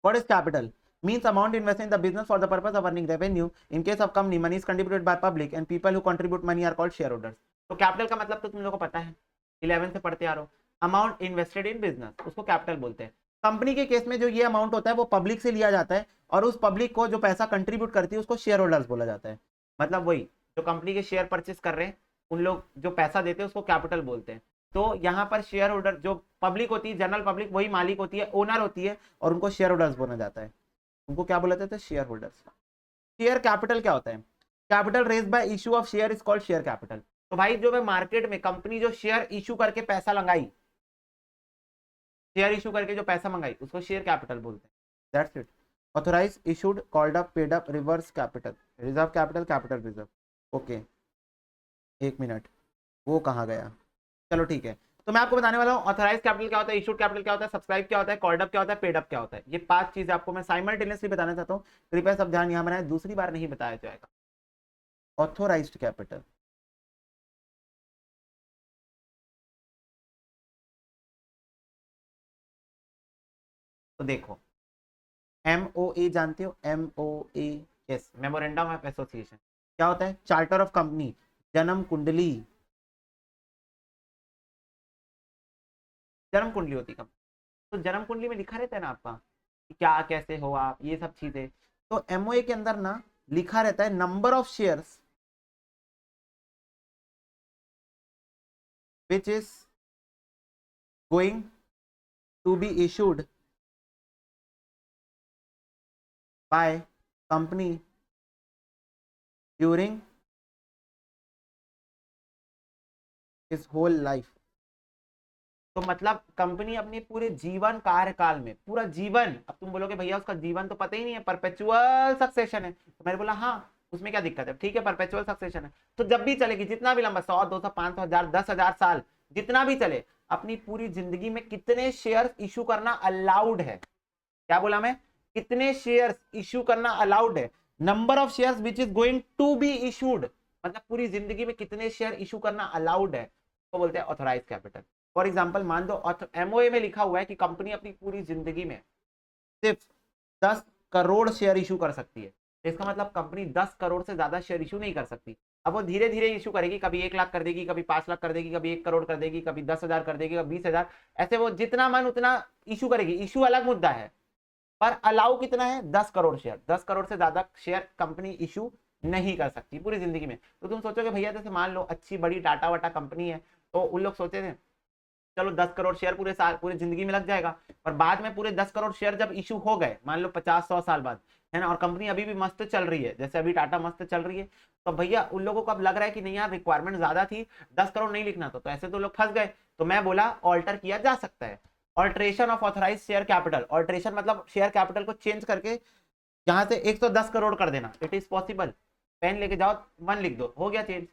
What is capital? Means amount invested in the business for the purpose of earning revenue. In case of company, money is contributed by public and people who contribute money are called shareholders. तो capital का मतलब तो तुम लोगों को पता है, 11 से पढ़ते आ रहे हो। अमाउंट इन्वेस्टेड इन बिजनेस उसको कैपिटल बोलते हैं। कंपनी के केस में जो ये अमाउंट होता है वो पब्लिक से लिया जाता है, और उस पब्लिक को जो पैसा कंट्रीब्यूट करती है उसको शेयर होल्डर्स बोला जाता है। मतलब वही जो कंपनी के शेयर परचेस कर रहे हैं उन लोग जो पैसा देते हैं उसको कैपिटल बोलते हैं। तो यहाँ पर शेयर होल्डर जो पब्लिक होती है, जनरल पब्लिक, वही मालिक होती है, ओनर होती है, और उनको शेयर होल्डर्स बोला जाता है। उनको क्या बोला जाता है, शेयर होल्डर्स। शेयर कैपिटल क्या होता है, capital raise by issue of share is called share capital. तो भाई जो मैं मार्केट में कंपनी जो शेयर इशू करके पैसा लगाई, शेयर इशू करके जो पैसा मंगाई उसको शेयर कैपिटल बोलते हैं। That's it. Authorise, issued, called up, paid up, reverse capital, reserve capital, capital reserve. Okay, 1 minute, वो कहाँ गया, चलो ठीक है। तो मैं आपको बताने वाला हूँ ऑथराइज कैपिटल क्या होता है, इशूड कैपिटल क्या होता है, सब्सक्राइब क्या होता है, कॉल्ड अप क्या होता है, पेड अप क्या होता है। ये 5 चीजें आपको मैं साइमल्टेनियसली बताना चाहता हूँ, कृपया सब ध्यान यहाँ बनाए, दूसरी बार नहीं बताया जाएगा। ऑथोराइज्ड कैपिटल, तो देखो MOA जानते हो, MOA, yes, memorandum of association क्या होता है? चार्टर ऑफ कंपनी, जन्म कुंडली, जन्म कुंडली होती है। तो जन्म कुंडली में लिखा रहता है ना आपका कि क्या कैसे हो आप, ये सब चीजें। तो एमओए के अंदर ना लिखा रहता है number of shares which is going to be issued by company during his whole life। तो मतलब कंपनी अपने पूरे जीवन कार्यकाल में, पूरा जीवन, अब तुम बोलोगे भैया उसका जीवन तो पता ही नहीं है, परपेचुअल सक्सेशन है, तो मैंने बोला हाँ उसमें क्या दिक्कत है, ठीक है परपेचुअल सक्सेशन है तो जब भी चलेगी, जितना भी लंबा, 100 200 500 1000 10,000 साल, जितना भी चले, अपनी पूरी जिंदगी में कितने शेयर इशू करना अलाउड है। क्या बोला मैं? कितने शेयर्स इशू करना अलाउड है। Number of shares which is going to be issued, मतलब पूरी जिंदगी में कितने शेयर इशू करना अलाउड है, तो बोलते हैं ऑथराइज कैपिटल। फॉर एग्जाम्पल मान दो एमओए में लिखा हुआ है कि कंपनी अपनी पूरी जिंदगी में सिर्फ 10 करोड़ शेयर इशू कर सकती है, इसका मतलब कंपनी 10 करोड़ से ज्यादा शेयर इशू नहीं कर सकती। अब वो धीरे धीरे इशू करेगी, कभी 1 लाख कर देगी, कभी 5 लाख कर देगी, कभी 1 करोड़ कर देगी, कभी 10,000 कर देगी, कभी 20,000, ऐसे वो जितना मन उतना इशू करेगी। इशू अलग मुद्दा है, पर अलाउ कितना है? 10 करोड़ शेयर। 10 करोड़ से ज्यादा शेयर कंपनी इशू नहीं कर सकती पूरी जिंदगी में। तो तुम सोचोगे भैया जैसे मान लो अच्छी बड़ी टाटा वाटा कंपनी है, तो उन लोग सोचे थे चलो 10 करोड़ शेयर पूरे साल पूरी जिंदगी में लग जाएगा, पर बाद में पूरे 10 करोड़ शेयर जब इशू हो गए, मान लो 50-100 साल बाद, है ना, और कंपनी अभी भी मस्त चल रही है, जैसे अभी टाटा मस्त चल रही है, तो भैया उन लोगों को अब लग रहा है कि नहीं यार रिक्वायरमेंट ज्यादा थी, 10 करोड़ नहीं लिखना था, तो ऐसे तो लोग फंस गए। तो मैं बोला ऑल्टर किया जा सकता है, alteration of authorise share capital. Alteration मतलब शेयर कैपिटल को चेंज करके यहां से 110 करोड़ कर देना, इट इज पॉसिबल। पेन लेके जाओ, 1 लिख दो, हो गया चेंज।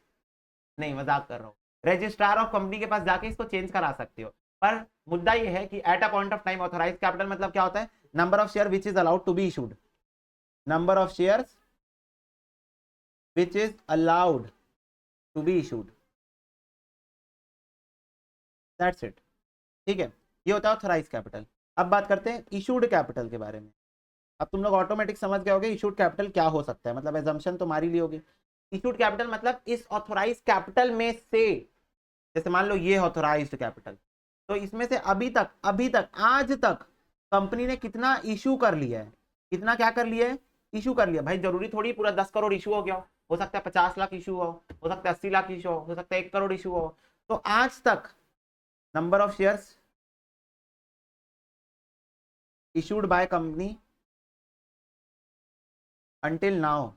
नहीं मजाक कर रहा हूँ, रजिस्ट्रार ऑफ कंपनी के पास जाके इसको चेंज करा सकते हो। पर मुद्दा ये है कि at a point of time authorise capital मतलब क्या होता है? Number of share which is allowed to be issued, number of shares which is allowed to be issued, that's it. ठीक है, ये होता है ऑथराइज कैपिटल। अब बात करते हैं इशूड कैपिटल के बारे में। अब तुम लोग ऑटोमेटिक समझ गए होगे इशूड कैपिटल क्या हो सकता है, मतलब एजम्पशन तो मारी ली होगी। इशूड कैपिटल मतलब इस ऑथराइज कैपिटल में से, जैसे मान लो ये ऑथराइज्ड कैपिटल, तो इसमें से अभी तक आज तक कंपनी ने कितना इशू कर लिया है, कितना क्या कर लिया है? इशू कर लिया। भाई जरूरी थोड़ी पूरा 10 करोड़ इशू हो गया हो सकता है 50 लाख इशू हो सकता है 80 लाख इशू हो सकता है 1 करोड़ इशू हो। तो आज तक number of shares issued by company until now,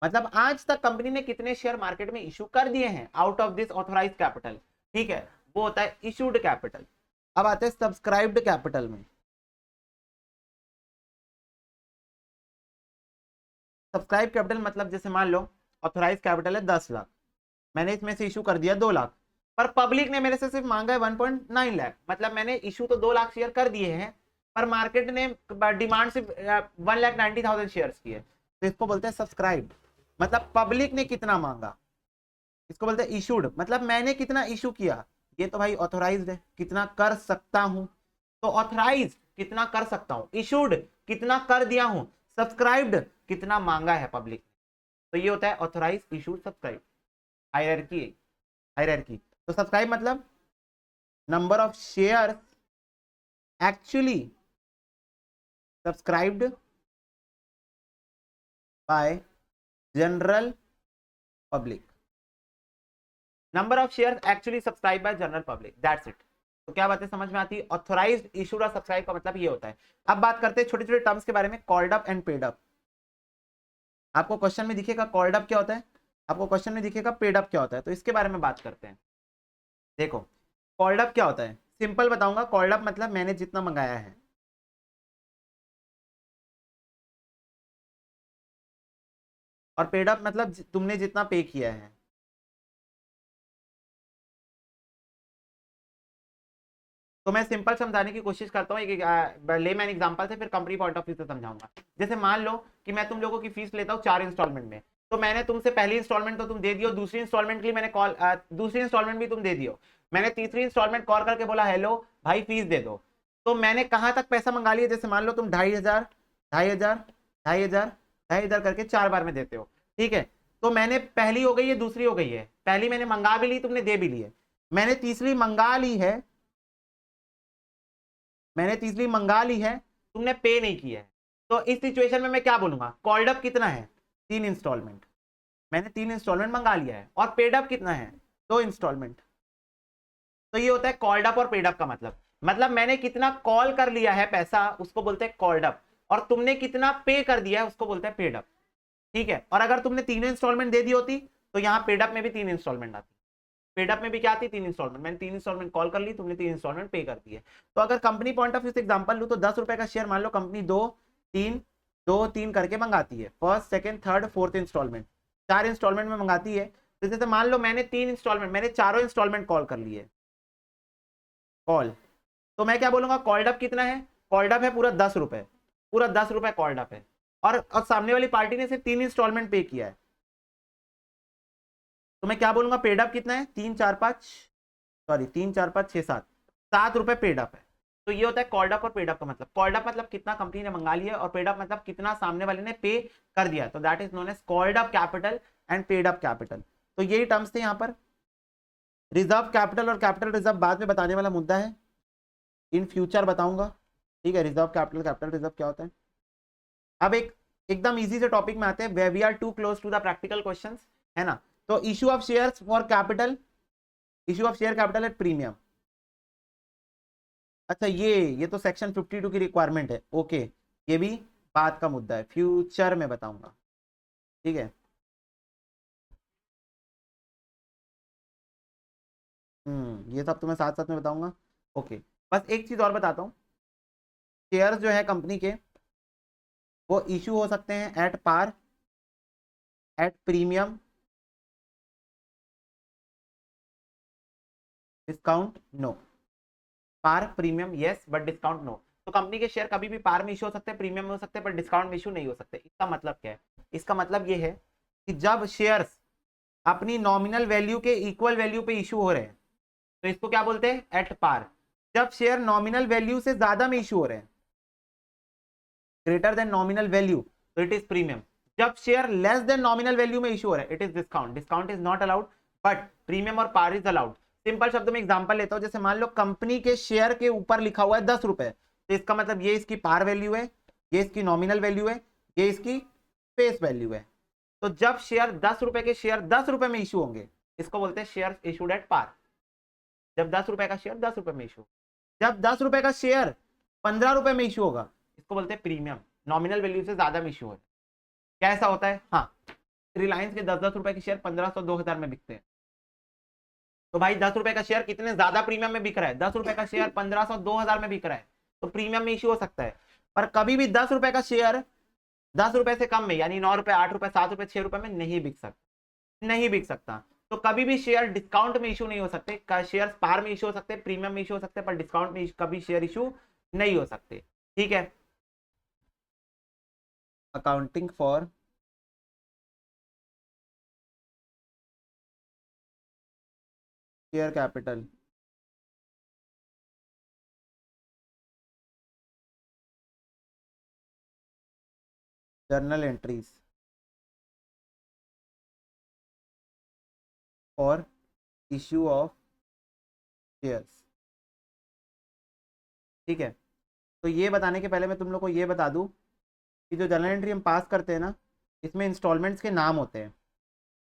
मतलब आज तक कंपनी ने कितने शेयर मार्केट में इशू कर दिए हैं out of this authorise capital, ठीक है, वो होता है इशूड कैपिटल। अब आते हैं सब्सक्राइब्ड कैपिटल में। सब्सक्राइब कैपिटल मतलब जैसे मान लो ऑथराइज कैपिटल है 10 लाख, मैंने इसमें से इशू कर दिया 2 लाख, पर पब्लिक ने मेरे से सिर्फ मांगा है 1.9 लाख, मतलब मैंने इशू तो 2 लाख शेयर कर दिए हैं, पर मार्केट ने डिमांड सिर्फ 1,90,000 शेयर की है, तो इसको बोलते हैं सब्सक्राइब। मतलब पब्लिक ने कितना मांगा, इसको बोलते हैं इशूड, मतलब मैंने कितना इशू किया। ये तो भाई ऑथोराइज्ड है, कितना कर सकता हूं, तो ऑथराइज कितना कर सकता हूं, इशूड कितना कर दिया हूं, सब्सक्राइब्ड कितना मांगा है पब्लिक। तो ये होता है authorise issued subscribe, hierarchy. Hierarchy तो सब्सक्राइब मतलब number of share actually subscribed by general public, number of share actually subscribe by general public, that's it. तो क्या बातें समझ में आती है? ऑथराइज्ड इशूड और सब्सक्राइब का मतलब ये होता है। अब बात करते हैं छोटे छोटे टर्म्स के बारे में, called up and paid up. आपको क्वेश्चन में दिखेगा कॉल्ड अप क्या होता है, आपको क्वेश्चन में दिखेगा पेड अप क्या होता है, तो इसके बारे में बात करते हैं। देखो कॉल्ड अप क्या होता है, सिंपल बताऊंगा। कॉल्ड अप मतलब मैंने जितना मंगाया है, और पेड अप मतलब तुमने जितना पे किया है। तो मैं सिंपल समझाने की कोशिश करता हूँ एक लेमैन एग्जांपल से, फिर कंपनी पॉइंट ऑफ व्यू से समझाऊंगा। जैसे मान लो कि मैं तुम लोगों की फीस लेता हूँ 4 इंस्टॉलमेंट में, तो मैंने तुमसे पहली इंस्टॉलमेंट तो तुम दे दियो, दूसरी इंस्टॉलमेंट के लिए मैंने कॉल दूसरी इंस्टॉलमेंट भी तुम दे दियो, मैंने तीसरी इंस्टॉलमेंट कॉल करके बोला हेलो भाई फीस दे दो। तो मैंने कहाँ तक पैसा मंगा लिया, जैसे मान लो तुम 2,500 2,500 2,500 है इधर करके 4 बार में देते हो। ठीक है, तो मैंने पहली हो गई है, दूसरी हो गई है, पहली मैंने मंगा भी ली, तुमने दे भी ली है, मैंने तीसरी मंगा ली है, मैंने तीसरी मंगा ली है, तुमने पे नहीं किया है। तो इस सिचुएशन में मैं क्या बोलूंगा, कॉल्ड अप कितना है, 3 इंस्टॉलमेंट, मैंने 3 इंस्टॉलमेंट मंगा लिया है, और पेड अप कितना है, 2 इंस्टॉलमेंट। तो ये होता है कॉल्ड अप और पेड अप का मतलब मैंने कितना कॉल कर लिया है पैसा, उसको बोलते हैं कॉल्ड अप, और तुमने कितना पे कर दिया है, उसको बोलते हैं पेड अप। ठीक है, और अगर तुमने तीनों इंस्टॉलमेंट दे दी होती तो यहाँ पेड अप में भी 3 इंस्टॉलमेंट आती, पेड अप में भी क्या आती, 3 इंस्टॉलमेंट, मैंने 3 इंस्टॉलमेंट कॉल कर ली, तुमने 3 इंस्टॉलमेंट पे कर दिए। तो अगर कंपनी पॉइंट ऑफ व्यू से एग्जांपल लूं तो 10 रुपए का शेयर मान लो कंपनी 2 3 करके मंगाती है, first second third fourth instalment, 4 instalment में मंगाती है। तो जैसे मान लो मैंने 3 इंस्टॉलमेंट, मैंने चारों इंस्टॉलमेंट कॉल कर लिए, कॉल, तो मैं क्या बोलूंगा, कॉल्ड अप कितना है, कॉल्ड अप है पूरा 10 रुपए, पूरा 10 रुपए कॉल्ड अप है, और सामने वाली पार्टी ने सिर्फ 3 इंस्टॉलमेंट पे किया है, तो मैं क्या बोलूंगा, पेड अप कितना है, 3 रुपए पेड अप है। तो ये होता है कॉल्ड अप और पेड अप का मतलब, कॉल्ड अप मतलब कितना कंपनी ने मंगा लिया, और पेड अप मतलब कितना सामने वाले ने पे कर दिया, तो that is known as called up capital and paid up capital. तो यही टर्म्स थे यहाँ पर। रिजर्व कैपिटल और कैपिटल रिजर्व बाद में बताने वाला मुद्दा है, इन फ्यूचर बताऊंगा। ठीक है, रिजर्व कैपिटल, कैपिटल रिजर्व क्या होता है। अब एकदम इजी से टॉपिक में आते हैं, way we are too close to the practical questions, है ना। तो issue of shares for capital, issue of share capital at premium. अच्छा, ये तो सेक्शन 52 की रिक्वायरमेंट है, ओके, ये भी बात का मुद्दा है, फ्यूचर में बताऊंगा। ठीक है, ये सब तो मैं साथ साथ में बताऊंगा। ओके, बस एक चीज और बताता हूँ, शेयर्स जो है कंपनी के वो इशू हो सकते हैं at par, at premium, discount no. Par premium yes but discount no. तो कंपनी के शेयर कभी भी पार में इशू हो सकते हैं, प्रीमियम में हो सकते हैं, पर डिस्काउंट में इशू नहीं हो सकते। इसका मतलब क्या है, इसका मतलब ये है कि जब शेयर्स अपनी नॉमिनल वैल्यू के इक्वल वैल्यू पे इशू हो रहे हैं तो इसको क्या बोलते हैं, एट पार। जब शेयर नॉमिनल वैल्यू से ज्यादा में इशू हो रहे हैं, ग्रेटर देन नॉमिनल वैल्यू, तो इट इज प्रीमियम। जब share less than nominal value में इशू हो रहा है, it is discount. Discount is not allowed but premium और पार इज अलाउड। सिंपल शब्द में एग्जांपल लेता हूं, जैसे मान लो कंपनी के शेयर के ऊपर लिखा हुआ है 10 रुपए, तो इसका मतलब ये इसकी पार वैल्यू है, ये इसकी नॉमिनल वैल्यू है, ये इसकी फेस वैल्यू है। तो जब शेयर 10 रुपए के शेयर 10 रुपए में इशू होंगे, इसको बोलते हैं शेयर इशूड एट पार। जब 10 रुपए का शेयर 10 रुपए में इशू, जब 10 रुपए का शेयर 15 रुपए में इशू होगा, इसको बोलते हैं प्रीमियम, नॉमिनल वैल्यू से ज्यादा में इशू है। क्या ऐसा होता है, हाँ, रिलायंस के 10-10 रुपए के शेयर 1500-2000 में बिकते हैं, तो भाई 10 रुपए का शेयर कितने ज्यादा प्रीमियम में बिक रहा है, 10 रुपए का शेयर 1500-2000 में बिक रहा है, तो प्रीमियम में इशू हो सकता है। पर कभी भी 10 रुपए का शेयर 10 रुपए से कम में, यानी 9 रुपए 8 रुपए 7 रुपए 6 रुपए में नहीं बिक सकता, नहीं बिक सकता। तो कभी भी शेयर डिस्काउंट में इशू नहीं हो सकते, शेयर पार में इशू हो सकते, प्रीमियम में इशू हो सकते, पर डिस्काउंट में कभी शेयर इशू नहीं हो सकते। ठीक है, accounting for share capital, journal entries for issue of shares. ठीक है, तो ये बताने के पहले मैं तुम लोग को ये बता दूं कि जो जर्नल एंट्री हम पास करते हैं ना, इसमें इंस्टॉलमेंट्स के नाम होते हैं।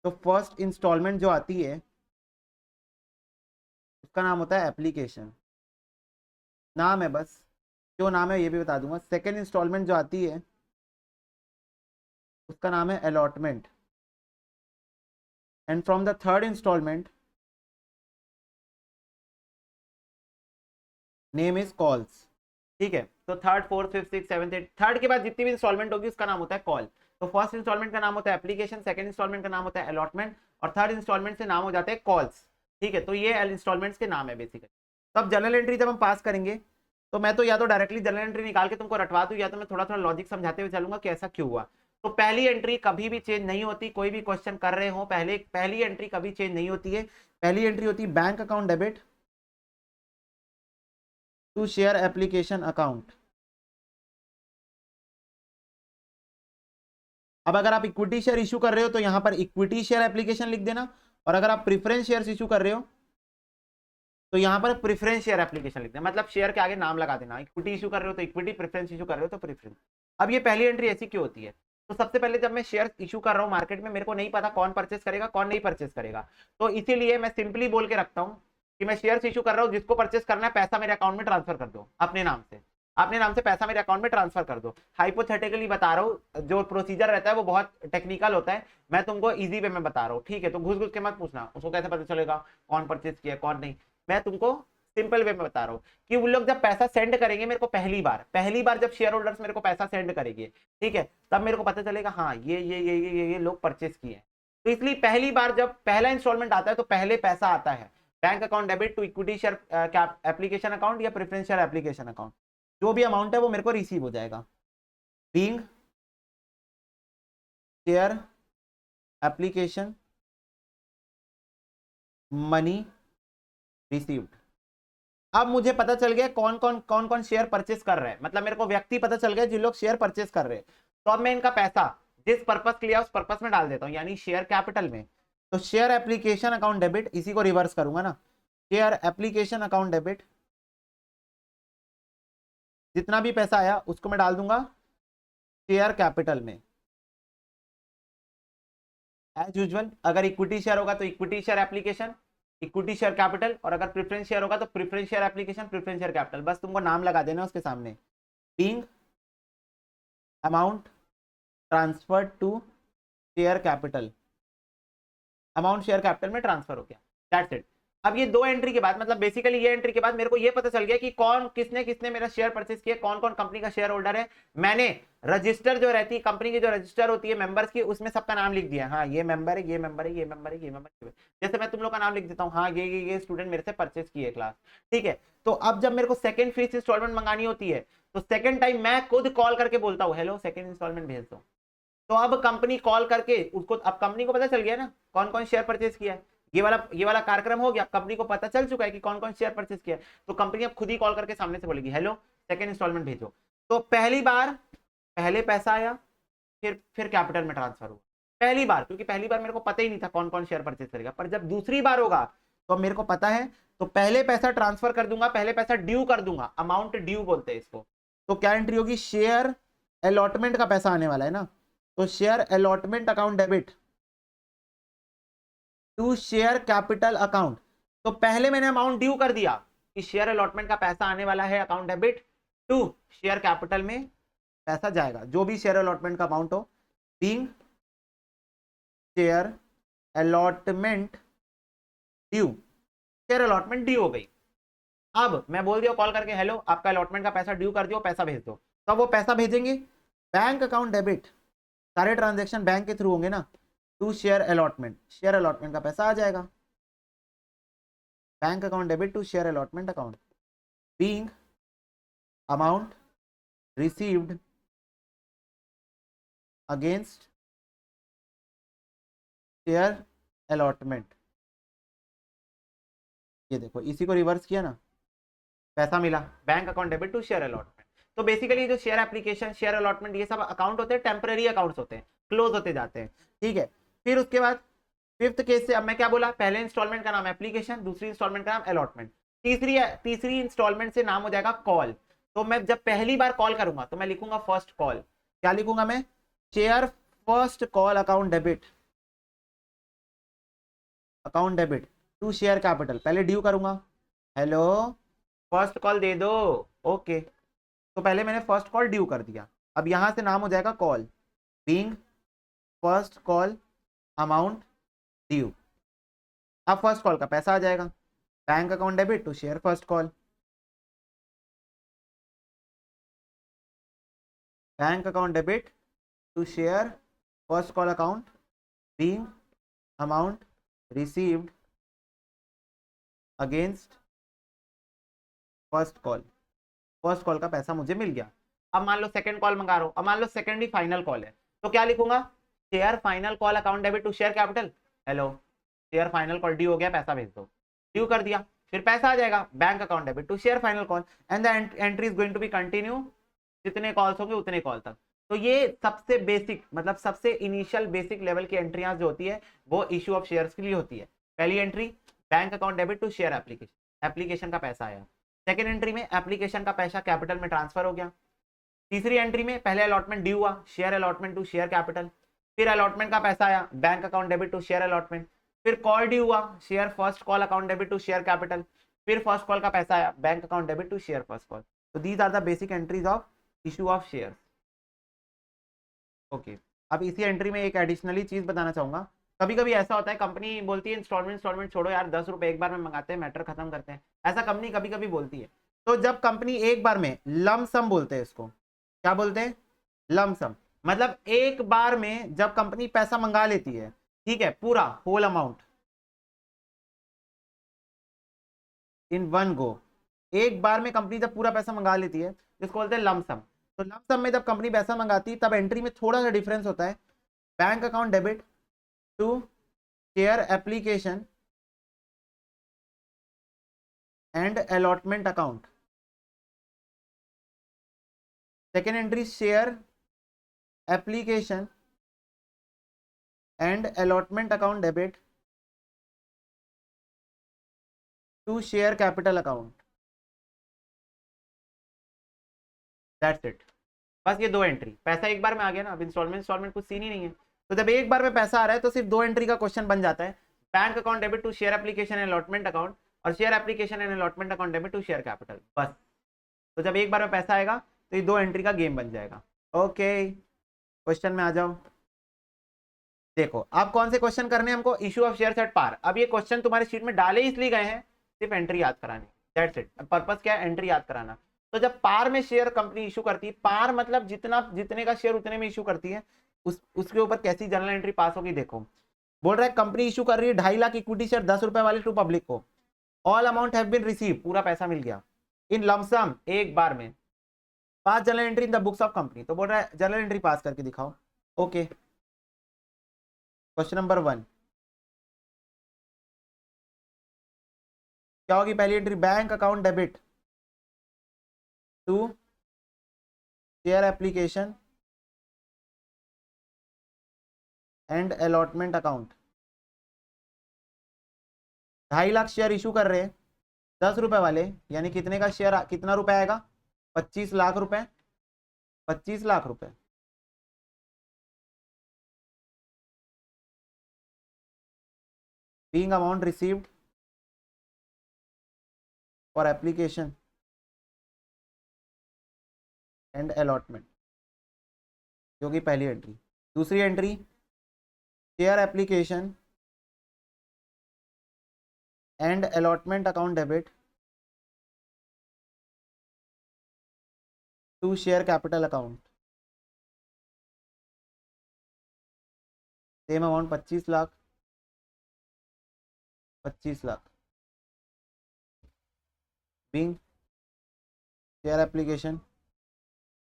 तो फर्स्ट इंस्टॉलमेंट जो आती है उसका नाम होता है एप्लीकेशन, नाम है बस, जो नाम है ये भी बता दूंगा। सेकेंड इंस्टॉलमेंट जो आती है उसका नाम है allotment, and from the third instalment name is calls. ठीक है, तो third fourth fifth six seventh eight, third के बाद जितनी भी इंस्टॉलमेंट होगी उसका नाम होता है कॉल। तो फर्स्ट इंस्टॉलमेंट का नाम होता है एप्लीकेशन, सेकंड इंस्टॉलमेंट का नाम होता है अलॉटमेंट, और थर्ड इंस्टॉलमेंट से नाम हो जाते हैं कॉल्स। ठीक है, तो ये इंस्टॉलमेंट्स के नाम है बेसिकली। तो अब जर्नल एंट्री जब हम पास करेंगे तो मैं तो या तो डायरेक्टली जर्नल एंट्री निकाल के तुमको रटवा दूं, या तो मैं थोड़ा थोड़ा लॉजिक समझाते हुए चलूंगा कि ऐसा क्यों हुआ। तो पहली एंट्री कभी भी चेंज नहीं होती, कोई भी क्वेश्चन कर रहे हो पहली एंट्री कभी चेंज नहीं होती है। पहली एंट्री होती है bank account debit to share application account. अब अगर आप इक्विटी शेयर इशू कर रहे हो तो यहाँ पर इक्विटी शेयर एप्लीकेशन लिख देना, और अगर आप प्रेफरेंस शेयर इशू कर रहे हो तो यहाँ पर प्रेफरेंस शेयर एप्लीकेशन लिख देना, मतलब शेयर के आगे नाम लगा देना। इक्विटी इशू कर रहे हो तो इक्विटी, प्रेफरेंस इशू कर रहे हो तो प्रेफरेंस। अब ये पहली एंट्री ऐसी क्यों होती है? तो सबसे पहले जब मैं शेयर इशू कर रहा हूँ मार्केट में, मेरे को नहीं पता कौन परचेस करेगा कौन नहीं परचेस करेगा, तो इसीलिए मैं सिंपली बोल के रखता हूँ कि मैं शेयर इशू कर रहा हूँ, जिसको परचेस करना है पैसा मेरे अकाउंट में ट्रांसफर कर दो, अपने नाम से पैसा मेरे अकाउंट में ट्रांसफर कर दो। हाइपोथेटिकली बता रहा हूँ, जो प्रोसीजर रहता है वो बहुत टेक्निकल होता है, मैं तुमको इजी वे में बता रहा हूँ, ठीक है? तो घुस घुस के मत पूछना उसको कैसे पता चलेगा कौन परचेस किया कौन नहीं। मैं तुमको सिंपल वे में बता रहा हूँ कि वो लोग जब पैसा सेंड करेंगे मेरे को, पहली बार जब शेयर होल्डर्स मेरे को पैसा सेंड करेंगे, ठीक है, तब मेरे को पता चलेगा हाँ ये लोग परचेस किए। तो इसलिए पहली बार जब पहला इंस्टॉलमेंट आता है तो पहले पैसा आता है bank account debit to equity share application account या प्रेफरेंस शेयर एप्लीकेशन अकाउंट, जो भी अमाउंट है वो मेरे को रिसीव हो जाएगा। Being share application money received. अब मुझे पता चल गया कौन कौन शेयर परचेस कर रहे हैं, मतलब मेरे को व्यक्ति पता चल गया जिन लोग शेयर परचेस कर रहे हैं। तो अब मैं इनका पैसा जिस पर्पस के लिए उस पर्पस में डाल देता हूं, यानी शेयर कैपिटल में। तो शेयर एप्लीकेशन अकाउंट डेबिट, इसी को रिवर्स करूंगा ना, शेयर एप्लीकेशन अकाउंट डेबिट, जितना भी पैसा आया उसको मैं डाल दूंगा शेयर कैपिटल में। एज यूजुअल अगर इक्विटी शेयर होगा तो equity share application, equity share capital, और अगर प्रेफरेंस शेयर होगा तो preference share application, preference share capital, बस तुमको नाम लगा देना उसके सामने। Being amount transferred to share capital, amount share capital में ट्रांसफर हो गया, दैट्स इट। अब ये दो एंट्री के बाद, मतलब बेसिकली ये एंट्री के बाद मेरे को ये पता चल गया कि कौन किसने किसने मेरा शेयर परचेस किया, कौन कौन कंपनी का शेयर होल्डर है। मैंने रजिस्टर जो रहती है कंपनी की, जो रजिस्टर होती है मेंबर्स की, उसमें सबका नाम लिख दिया, हाँ ये मेंबर है, ये मेंबर है, ये मेंबर है, ये मेंबर है। जैसे मैं तुम लोग का नाम लिख देता हूँ, हाँ ये स्टूडेंट मेरे से परचेस किए क्लास, ठीक है। तो अब जब मेरे को सेकंड फीस इंस्टॉलमेंट मंगानी होती है तो सेकंड टाइम मैं खुद कॉल करके बोलता हूँ हेलो सेकंड इंस्टॉलमेंट भेज दो। तो अब कंपनी कॉल करके उसको, अब कंपनी को पता चल गया ना कौन कौन शेयर परचेस किया है, ये वाला कार्यक्रम हो गया, कंपनी को पता चल चुका है कि कौन कौन शेयर परचेस किया है। तो कंपनी अब खुद ही कॉल करके सामने से बोलेगी हेलो सेकंड इंस्टॉलमेंट भेजो। तो पहली बार पहले पैसा आया, फिर कैपिटल में ट्रांसफर हुआ पहली बार, क्योंकि पहली बार मेरे को पता ही नहीं था कौन कौन शेयर परचेस करेगा। पर जब दूसरी बार होगा तो मेरे को पता है, तो पहले पैसा ट्रांसफर कर दूंगा, पहले पैसा ड्यू कर दूंगा, अमाउंट ड्यू बोलते हैं इसको। तो क्या एंट्री होगी, शेयर अलॉटमेंट का पैसा आने वाला है ना, तो share allotment account debit to share capital account. तो पहले मैंने अमाउंट ड्यू कर दिया कि शेयर अलॉटमेंट का पैसा आने वाला है, account debit to share capital में पैसा जाएगा, जो भी शेयर अलॉटमेंट का अमाउंट हो। Being share allotment due, share allotment due हो गई। अब मैं बोल दिया कॉल करके हेलो आपका अलॉटमेंट का पैसा ड्यू कर दियो, पैसा भेज दो। तो वो पैसा भेजेंगे बैंक अकाउंट डेबिट, सारे ट्रांजेक्शन बैंक के थ्रू होंगे ना, to share allotment, share allotment का पैसा आ जाएगा, bank account debit to share allotment account. Being amount received against share allotment. ये देखो इसी को रिवर्स किया ना, पैसा मिला, bank account debit to share allotment. तो बेसिकली जो शेयर एप्लीकेशन, शेयर अलॉटमेंट, ये सब अकाउंट होते हैं, टेम्पररी अकाउंट्स होते हैं, क्लोज होते जाते हैं, ठीक है। फिर उसके बाद फिफ्थ केस से अब मैं क्या बोला, पहले इंस्टॉलमेंट का नाम एप्लीकेशन, दूसरी इंस्टॉलमेंट का नाम अलॉटमेंट, तीसरी इंस्टॉलमेंट से नाम हो जाएगा कॉल। तो मैं जब पहली बार कॉल करूंगा तो मैं लिखूंगा फर्स्ट कॉल, क्या लिखूंगा मैं, share first call account debit, account debit to share capital, पहले ड्यू करूंगा, हेलो फर्स्ट कॉल दे दो, ओके। तो पहले मैंने फर्स्ट कॉल ड्यू कर दिया, अब यहां से नाम हो जाएगा call, being first call amount due. अब फर्स्ट कॉल का पैसा आ जाएगा, bank account debit to share first call, bank account debit to share first call account, being amount received against first call, first call का पैसा मुझे मिल गया। अब मान लो सेकंड कॉल मंगा रहा हूं, अब मान लो सेकंड ही फाइनल कॉल है, तो क्या लिखूंगा, share final call account debit to share capital, hello share final call due हो गया, पैसा भेज दो, ड्यू कर दिया, फिर पैसा आ जाएगा, bank account debit to share final call, and the entry is going to be continue, जितने कॉल्स होंगे उतने कॉल तक। तो ये सबसे बेसिक मतलब सबसे इनिशियल बेसिक लेवल की एंट्रियां जो होती है वो इशू ऑफ शेयर्स के लिए होती है। पहली entry bank account debit to share application, application का पैसा आया। सेकेंड एंट्री में एप्लीकेशन का पैसा कैपिटल में ट्रांसफर हो गया। तीसरी एंट्री में पहले अलॉटमेंट ड्यू हुआ, share allotment to share capital, फिर अलॉटमेंट का पैसा आया bank account debit to share allotment, फिर कॉल ड्यू हुआ share first call account debit to share capital, फिर फर्स्ट कॉल का पैसा आया bank account debit to share first call. तो these are the basic entries of issue of share. Okay, अब इसी entry में एक एडिशनली चीज बताना चाहूंगा। कभी कभी ऐसा होता है कंपनी बोलती है इंस्टॉलमेंट छोड़ो यार, 10 रुपए एक बार में मंगाते हैं, मैटर खत्म करते हैं, ऐसा कंपनी कभी कभी बोलती है। तो जब कंपनी एक बार में लमसम बोलते हैं, इसको क्या बोलते हैं, लमसम, मतलब एक बार में जब कंपनी पैसा मंगा लेती है, ठीक है, पूरा whole amount in one go, एक बार में कंपनी जब पूरा पैसा मंगा लेती है जिसको बोलते हैं लमसम। तो लमसम में जब कंपनी पैसा मंगाती है तब एंट्री में थोड़ा सा डिफरेंस होता है, bank account debit to share application and allotment account. Second entry share application and allotment account debit to share capital account. That's it, बस ये दो एंट्री। पैसा एक बार में आ गया ना, अब इंस्टॉलमेंट कुछ सीन ही नहीं है। तो जब एक बार में पैसा आ रहा है तो सिर्फ दो एंट्री का क्वेश्चन बन जाता है, bank account debit to share application and allotment account, और share application and allotment account debit to share capital, बस। तो जब एक बार में पैसा आएगा तो ये दो एंट्री का गेम बन जाएगा। ओके, क्वेश्चन में आ जाओ। देखो आप कौन से क्वेश्चन करने हैं हमको, issue of share at par. अब ये क्वेश्चन तुम्हारे शीट में डाले इसलिए गए हैं सिर्फ एंट्री याद कराने, दैट्स इट। पर्पस क्या है, एंट्री याद कराना। तो जब पार में शेयर कंपनी इशू करती है, पार मतलब जितने का शेयर उतने में इशू करती है, उसके ऊपर कैसी जनरल एंट्री पास होगी देखो। बोल रहा है कंपनी इशू कर रही है 2.5 लाख इक्विटी शेयर 10 रुपए वाले टू पब्लिक को, all amount have been receive, पूरा पैसा मिल गया, इन लमसम एक बार में, pass general entry in the books of company. तो बोल रहा है जनरल एंट्री पास करके दिखाओ। ओके, क्वेश्चन नंबर 1 क्या होगी, पहली entry bank account debit to share application and allotment account. 2.5 lakh share issue कर रहे हैं 10 रुपए वाले, यानी कितने का शेयर, कितना रुपए आएगा, 25 लाख रुपए, 25 लाख रुपए। being amount received for application and allotment, जो कि पहली एंट्री। दूसरी entry share application and allotment account debit to share capital account, same amount 25 lakh, 25 lakh, being share application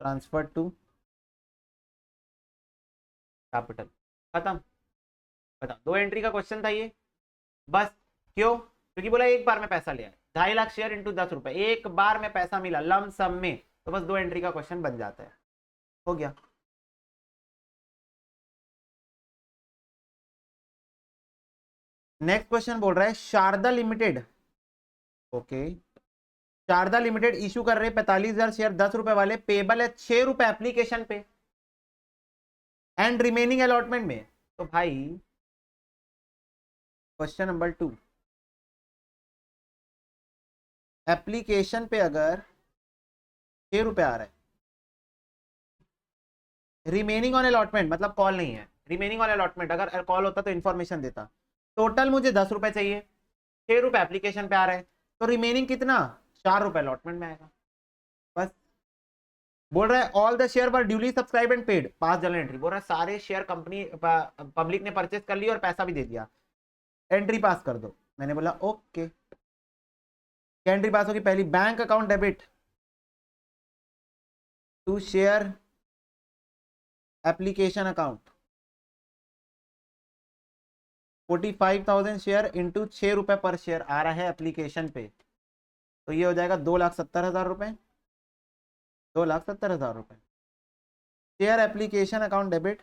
transfer to capital, खत्म। बताओ, दो एंट्री का क्वेश्चन था ये, बस। क्यों, क्योंकि बोला एक बार में पैसा लिया, 2.5 लाख शेयर इंटू 10 रुपए, एक बार में पैसा मिला लम सम में, तो बस दो एंट्री का क्वेश्चन बन जाता है, हो गया। नेक्स्ट क्वेश्चन बोल रहा है Sharda limited, okay, Sharda limited issue कर रहे 45,000 शेयर 10 रुपए वाले, पेबल है 6 रुपए एप्लीकेशन पे एंड रिमेनिंग अलॉटमेंट में। तो भाई क्वेश्चन नंबर 2, एप्लीकेशन पे अगर 6 रुपए आ रहा है, रिमेनिंग ऑन अलॉटमेंट मतलब कॉल नहीं है, रिमेनिंग ऑन अलॉटमेंट, अगर कॉल होता तो इन्फॉर्मेशन देता। टोटल मुझे 10 रुपए चाहिए, 6 रुपए एप्लीकेशन पे आ रहा है, तो रिमेनिंग कितना, 4 रुपए अलॉटमेंट में आएगा, बस। बोल रहा है all the share were duly subscribe and paid, pass general entry. बोल रहा है सारे शेयर कंपनी पब्लिक ने परचेस कर लिया और पैसा भी दे दिया, एंट्री पास कर दो। मैंने बोला ओके, क्या एंट्री पास होगी, पहली bank account debit to share application account, 45,000 share into 6 रुपए पर शेयर आ रहा है एप्लीकेशन पे, तो ये हो जाएगा 2,70,000 रुपए, 2,70,000 रुपए। Share application account debit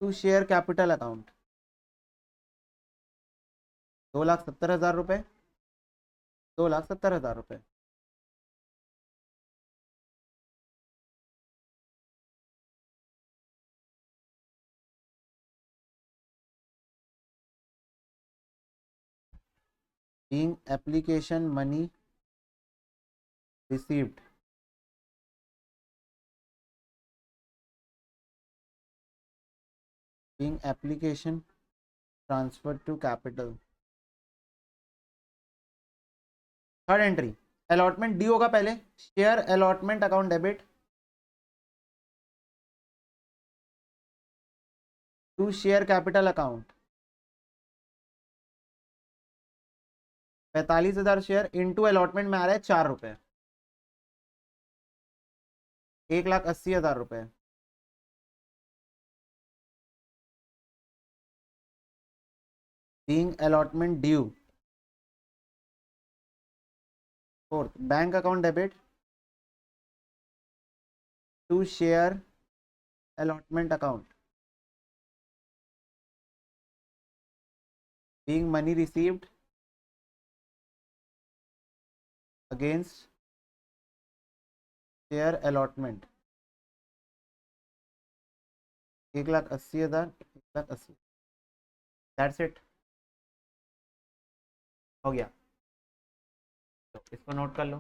to share capital account 2,70,000 रुपये, 2,70,000 रुपये। being application money received being application transferred to capital। Third entry allotment डी होगा पहले, share allotment account debit to share capital account 45,000 share into allotment में आ रहा है 4 रुपए, 1,80,000 रुपए। Being allotment due. Fourth bank account debit to share allotment account being money received against share allotment 1,80,000, 1,80,000। That's it, हो गया। तो इसको नोट कर लो।